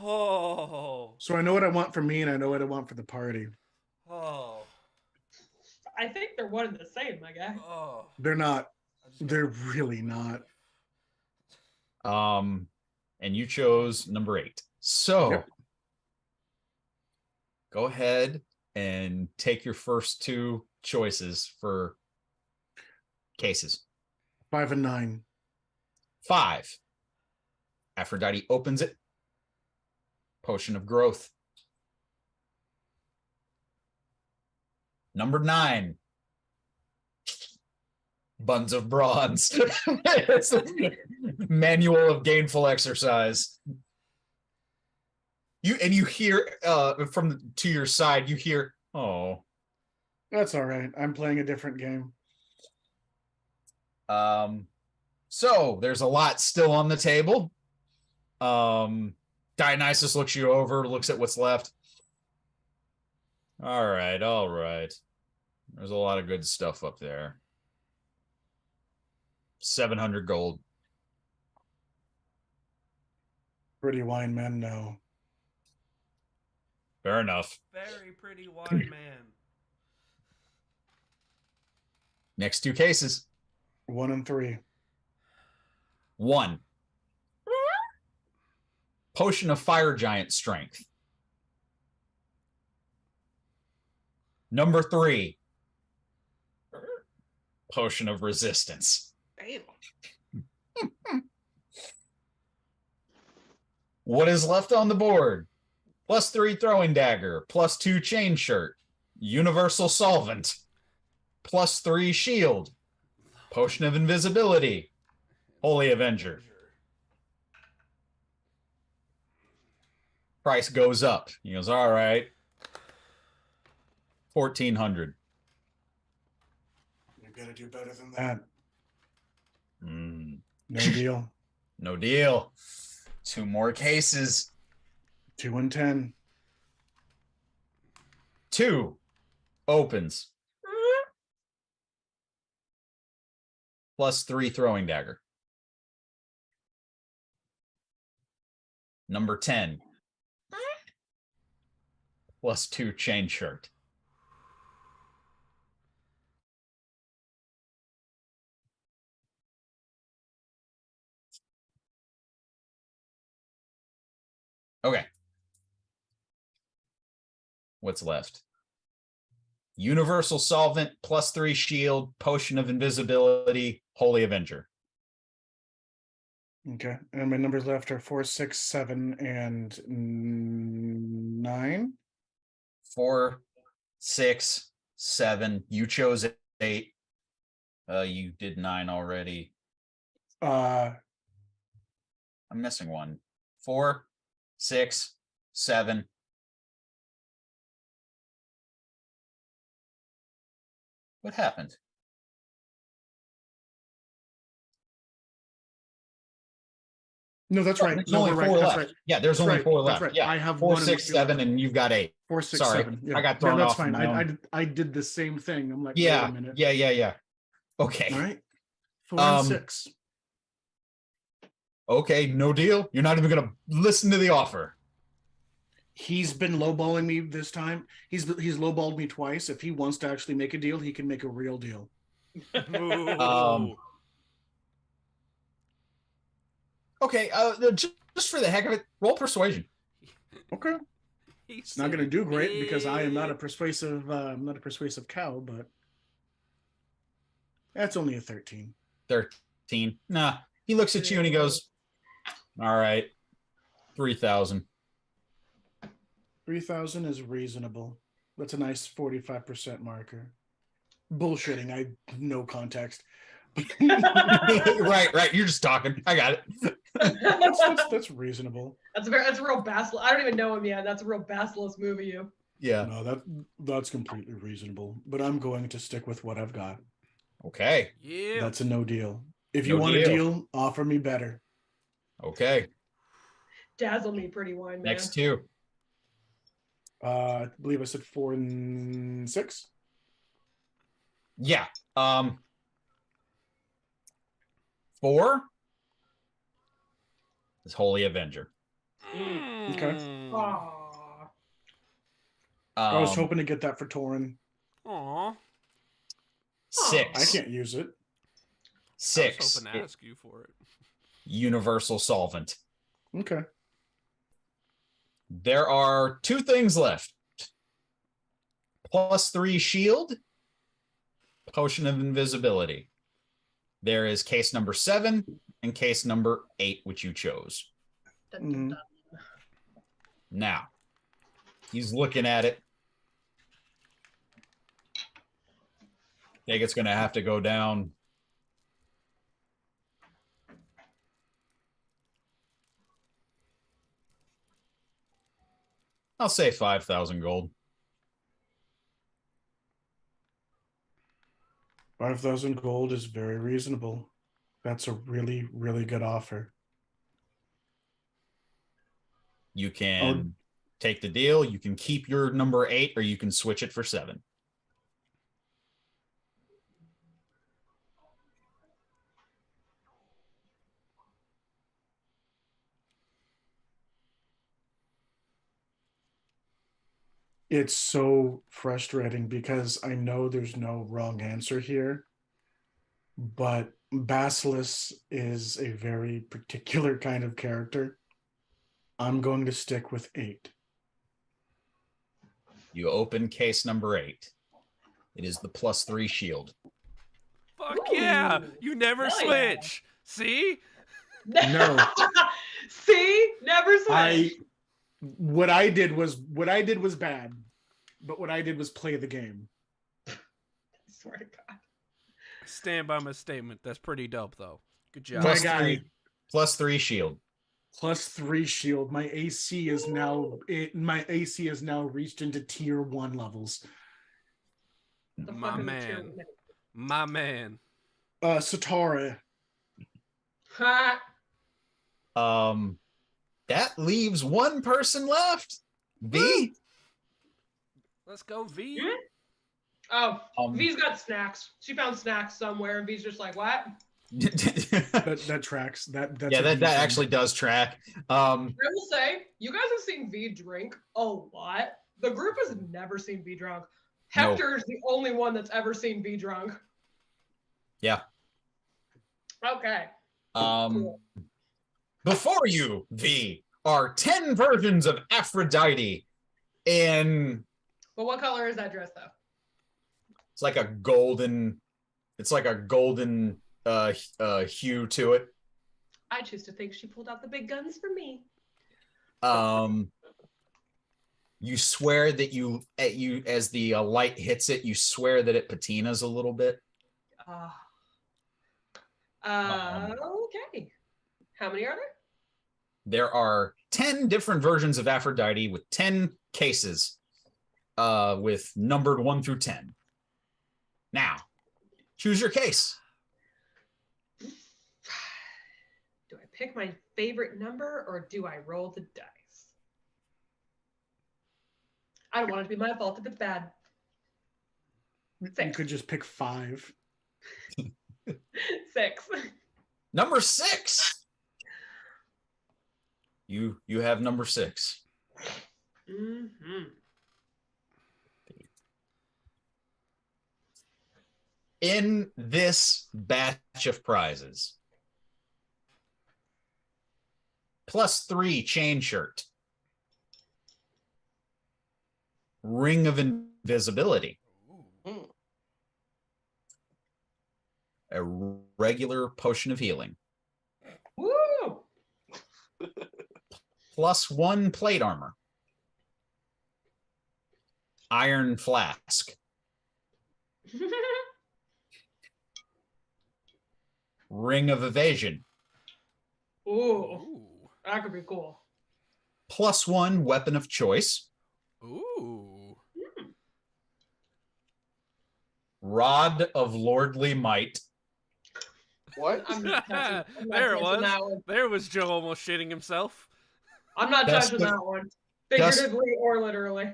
Oh. So I know what I want for me, and I know what I want for the party. Oh. I think they're one and the same, my guy. Oh. They're not. They're really not. And you chose number 8. So Yep. Go ahead and take your first 2 choices for cases. 5 and 9. 5. Aphrodite opens it. Potion of Growth. Number 9. Buns of Bronze. Manual of Gainful Exercise. You hear to your side, you hear, oh. That's all right. I'm playing a different game. So there's a lot still on the table. Dionysus looks you over, looks at what's left. All right. There's a lot of good stuff up there. 700 gold. Pretty wine men, no. Fair enough. Very pretty wine man. Next 2 cases. 1 and 3. 1. Potion of Fire Giant Strength. Number 3. Potion of Resistance. Damn. What is left on the board? +3 Throwing Dagger, +2 Chain Shirt, Universal Solvent, +3 Shield, Potion of Invisibility, Holy Avenger. Price goes up. He goes, all right. 1,400. gotta do better than that. Mm, No deal. no deal. 2 more cases. 2 and 10. 2 opens. +3 throwing dagger. Number 10. +2 chain shirt. Okay. What's left? Universal Solvent, +3 shield, Potion of Invisibility, Holy Avenger. Okay. And my numbers left are 4, 6, 7, and 9. 4, 6, 7. You chose 8. You did 9 already. Uh, I'm missing 1. 4, 6, 7. What happened? no, that's right. There's No, only we're 4 right. left. That's right. Yeah, there's That's only right. 4 That's left. right. Yeah, I have 4, 1 6, and 7, and you've got 8. 4, 6, Sorry, 7. Yeah. I got thrown that's off. fine. my own- I did the same thing. I'm like, Yeah, wait a minute. yeah. Okay. All right. 4 and 6. Okay, no deal. You're not even gonna listen to the offer. He's been lowballing me this time. He's lowballed me twice. If he wants to actually make a deal, he can make a real deal. Ooh. Okay, just for the heck of it, roll persuasion. Okay. It's Not going to do great because I am not a persuasive. I'm not a persuasive cow, but that's only a 13. 13. Nah. He looks at you and he goes, all right, 3,000. 3,000 is reasonable. That's a nice 45% marker. Bullshitting. I no context. right. You're just talking. I got it. That's reasonable. That's a real Basilisk. I don't even know him yet. That's a real Basilisk move of you. Yeah. No, that's completely reasonable. But I'm going to stick with what I've got. Okay. Yeah. That's a no deal. If you No want deal. a deal, offer me better. Okay. Dazzle me, pretty wine man. Next 2. I believe I said 4 and 6. Yeah. 4 is Holy Avenger. Okay. Aww. I was hoping to get that for Torin. Aw. 6. I can't use it. 6. I was hoping to ask you for it. Universal Solvent. Okay. There are 2 things left. +3 shield, Potion of Invisibility. There is case number 7 and case number 8, which you chose. Dun, dun, dun. Now, he's looking at it. I think it's going to have to go down. I'll say 5,000 gold. 5,000 gold is very reasonable. That's a really, really good offer. You can take the deal. You can keep your number 8, or you can switch it for 7. It's so frustrating because I know there's no wrong answer here, but Basilisk is a very particular kind of character. I'm going to stick with 8. You open case number 8. It is the +3 shield. Fuck yeah! Ooh. You never Hell yeah. switch. See? No. See? Never switch. What I did was bad, but what I did was play the game. I swear to God. Stand by my statement. That's pretty dope, though. Good job. My Plus guy. 3, +3 shield. +3 shield. My AC is now reached into tier 1 levels. The My fuck is a man. tier- My man. Satara. Ha! That leaves one person left. V. Let's go, V. Hmm? Oh, Um, V's got snacks. She found snacks somewhere, and V's just like, what? That tracks. That's yeah, a that V thing. actually does track. I will say, you guys have seen V drink a lot. The group has never seen V drunk. No. Hector's the only one that's ever seen V drunk. Yeah. Okay. Cool. Before you, V, are 10 versions of Aphrodite in. But what color is that dress, though? It's like a golden. It's like a golden hue to it. I choose to think she pulled out the big guns for me. You swear that you as the light hits it, you swear that it patinas a little bit. Okay. How many are there? There are 10 different versions of Aphrodite with 10 cases, with numbered 1 through 10. Now, choose your case. Do I pick my favorite number or do I roll the dice? I don't want it to be my fault if it's bad. You could just pick 5. 6. Number 6. You have number 6. Mm-hmm. In this batch of prizes, +3 chain shirt, ring of invisibility, a regular potion of healing, Woo! +1 plate armor, iron flask, ring of evasion, Ooh, that could be cool. +1 weapon of choice, Ooh. rod of lordly might. What? I'm not touching There it was. that one. There was Joe almost shitting himself. I'm not That's touching the- that one. Figuratively or literally.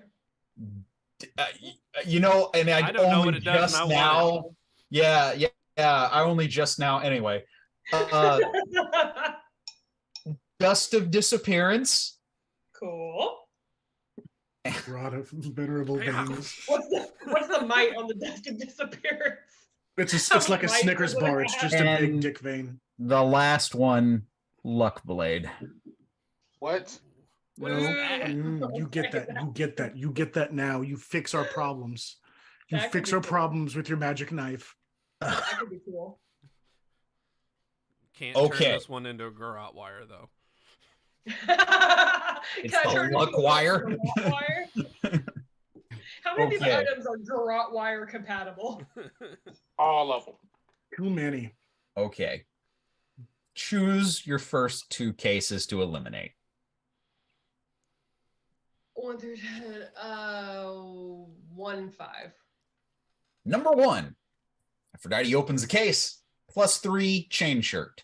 You know, and I don't know what it does, just and I want now. Yeah. I only just now. Anyway, dust of disappearance. Cool. Rod of venerable veins. What's the might on the dust of disappearance? It's like a Snickers bar. It's just a big And dick vein. the last one, luck blade. What? No, Mm. you get that. You get that. You get that now. You fix our problems. You That could fix be our cool. problems with your magic knife. That could be cool. Can't Okay. turn this one into a garrote wire, though. It's Can I the turn it luck into a wire. garrote wire? How many of these Okay. items are garrote wire compatible? All of them. Too many. Okay. Choose your first 2 cases to eliminate. 1 through 10. 1, 5. Number 1, Aphrodite opens the case. +3 chain shirt.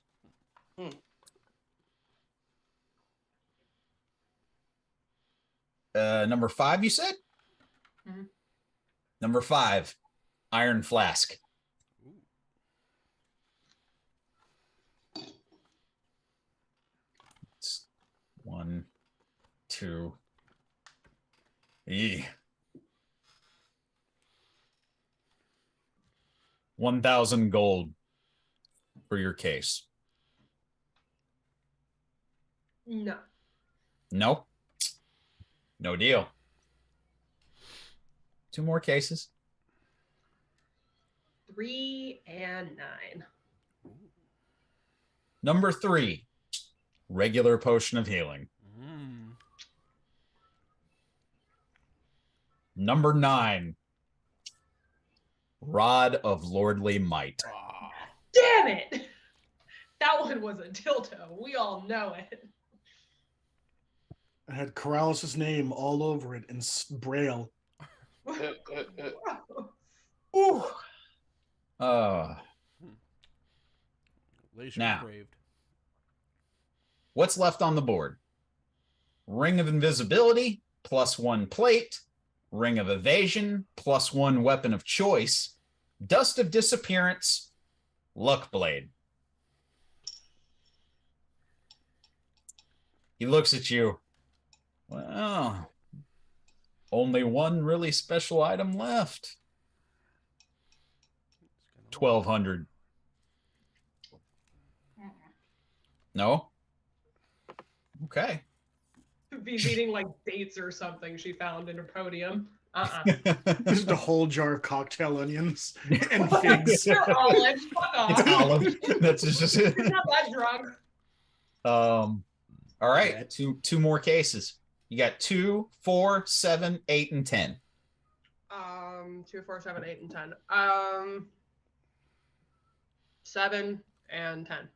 Number 5, you said? Mhm. Number 5, iron flask. It's 1, 2. 1,000 gold for your case. No. Nope. No deal. 2 more cases. 3 and 9. Number 3, regular potion of healing. Number 9, rod of lordly might. Damn it! That one was a dildo. We all know it. I had Corrales' name all over it in Braille. Ooh. Uh, Leisure Now. craved. what's left on the board? Ring of Invisibility, +1 plate. Ring of Evasion, +1 weapon of choice. Dust of Disappearance, Luck Blade. He looks at you. Well, only one really special item left. 1,200. No? Okay. He's eating like dates or something she found in her podium. Just a whole jar of cocktail onions and figs. They're olives. Fuck off. It's olive. That's just He's not that drunk. all right. Two more cases. You got 2, 4, 7, 8, and 10. 2, 4, 7, 8, and 10. 7 and 10.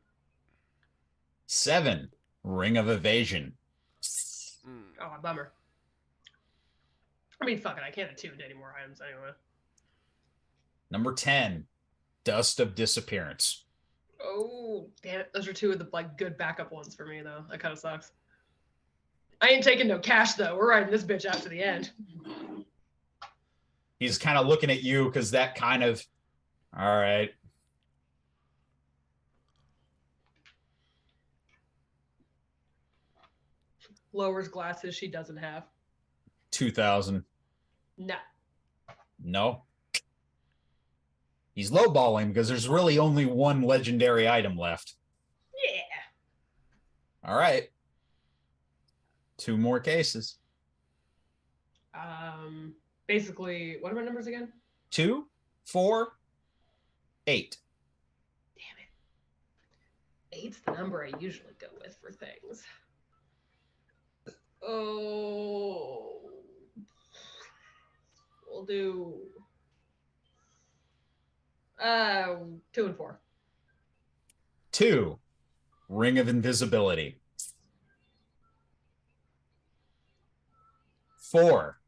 7, Ring of Evasion. Oh, bummer. I mean, fuck it. I can't attune to any more items anyway. Number 10, Dust of Disappearance. Oh, damn it. Those are two of the like good backup ones for me, though. That kind of sucks. I ain't taking no cash, though. We're riding this bitch out to the end. He's kind of looking at you because that kind of, all right. Lowers glasses she doesn't have. 2,000. No. No. He's lowballing because there's really only one legendary item left. Yeah. All right. 2 more cases. Basically, what are my numbers again? 2, 4, 8. Damn it. 8's the number I usually go with for things. Oh. We'll do 2 and 4. 2, Ring of Invisibility. 4,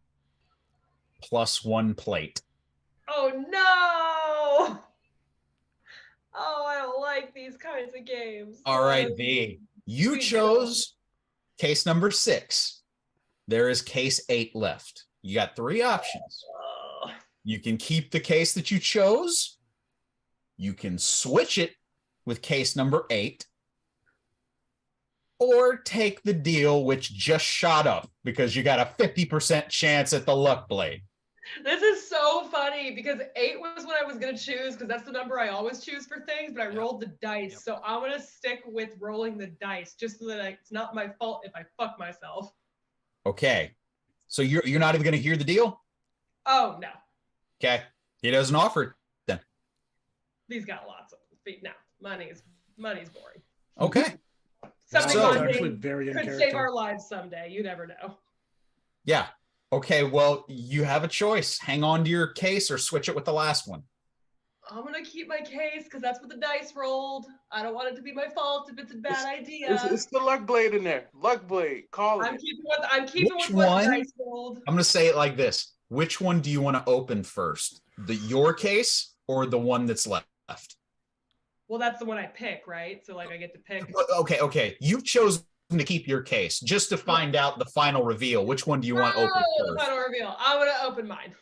+1 plate. Oh no! Oh, I don't like these kinds of games. All right, V. You chose case number 6. There is case 8 left. You got 3 options. You can keep the case that you chose. You can switch it with case number 8. Or take the deal which just shot up because you got a 50% chance at the Luck Blade. This is so funny because 8 was what I was going to choose because that's the number I always choose for things, but I rolled the dice. Yep. So I'm going to stick with rolling the dice just so that it's not my fault if I fuck myself. Okay. So you're not even going to hear the deal? Oh, no. Okay. He doesn't offer it then. These got lots of feet. No, money's boring. Okay. Something So- mundane Actually very in could character. save our lives someday. You never know. Yeah. Okay. Well, you have a choice. Hang on to your case or switch it with the last one. I'm going to keep my case because that's what the dice rolled. I don't want it to be my fault if it's a bad idea. It's the Luck Blade in there. Luck Blade. Call I'm it. keeping with Which what one? the dice rolled. I'm going to say it like this. Which one do you want to open first? Your case or the one that's left? Well, that's the one I pick, right? So like I get to pick. Okay. You've chosen to keep your case just to find out the final reveal. Which one do you want open The first? final reveal. I'm gonna open mine.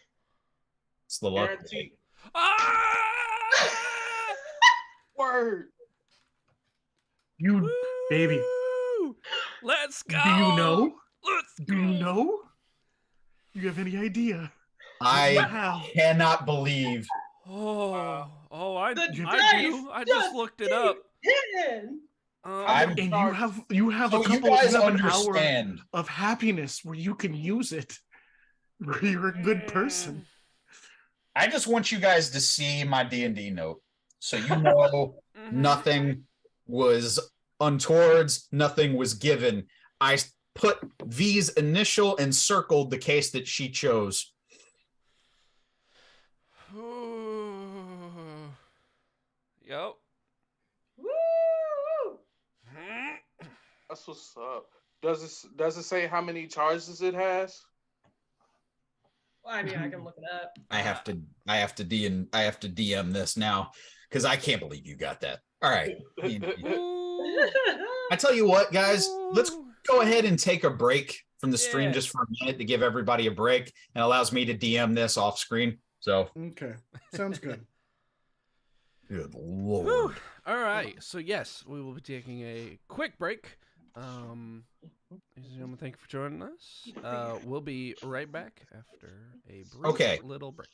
It's the Luck Guarantee. Blade. Word. You, baby, Woo! Let's go. do you know? Let's Do you know? Do you have any idea? I Wow. cannot believe. I The do. dice I just looked it up. Hidden. I'm- And you have So a you couple guys of hour understand. of happiness where you can use it. Where you're a good person. I just want you guys to see my D&D note. So you know Mhm. nothing was untowards, nothing was given. I put V's initial and circled the case that she chose. Yep. Woo! That's what's up. Does it say how many charges it has? I mean, I can look it up. I have to DM this now because I can't believe you got that. All right. I tell you what, guys, let's go ahead and take a break from the stream just for a minute to give everybody a break, and allows me to DM this off screen. So Okay, sounds good. Good Lord. Whew. All right. So yes, we will be taking a quick break. Ladies and gentlemen, thank you for joining us. We'll be right back after a brief little break.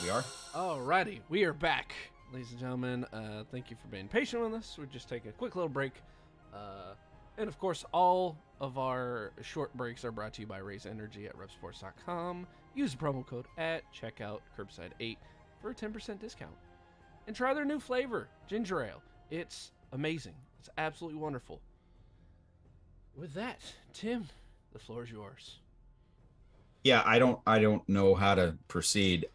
We are. Alrighty, we are back, ladies and gentlemen. Thank you for being patient with us. We're just taking a quick little break. And of course, all of our short breaks are brought to you by Raise Energy at repsports.com. Use the promo code at checkout, Curbside8, for a 10% discount. And try their new flavor, ginger ale. It's amazing. It's absolutely wonderful. With that, Tim, the floor is yours. Yeah, I don't know how to proceed.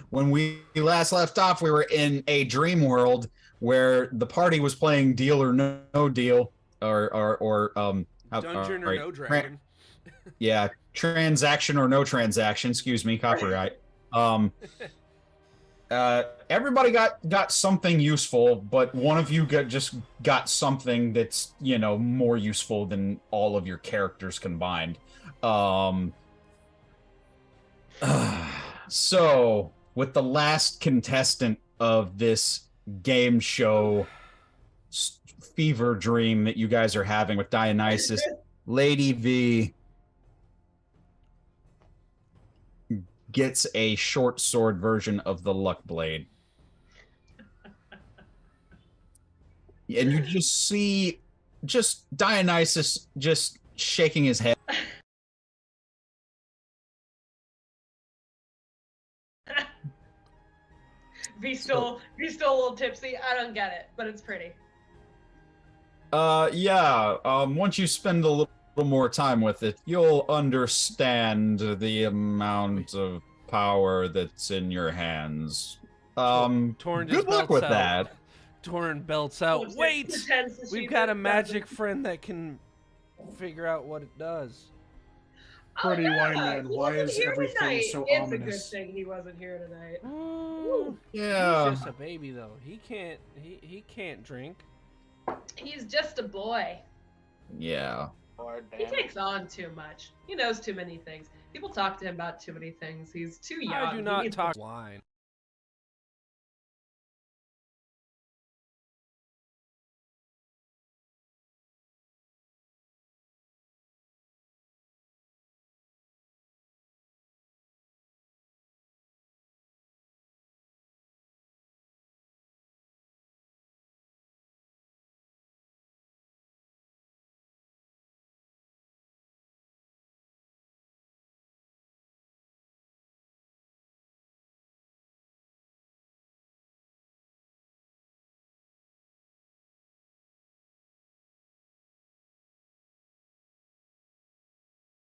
When we last left off, we were in a dream world where the party was playing Deal or No Deal, or Dungeon or No Dragon. Yeah, Transaction or No Transaction. Excuse me, copyright. Everybody got something useful, but one of you just got something that's, you know, more useful than all of your characters combined. So, with the last contestant of this game show fever dream that you guys are having with Dionysus, Lady V gets a short sword version of the Luck Blade. And you just see Dionysus just shaking his head. V's still a little tipsy. I don't get it, but it's pretty. Yeah. Once you spend a little more time with it, you'll understand the amount of power that's in your hands. Torn Good just luck belts with out. that. Torn belts out. Wait! We've got a magic friend that can figure out what it does. Pretty Wyman, why is everything so it's ominous? a good thing he wasn't here tonight. Yeah. He's just a baby though. He can't drink. He's just a boy. Yeah. He takes on too much. He knows too many things. People talk to him about too many things. He's too young. I do not talk wine.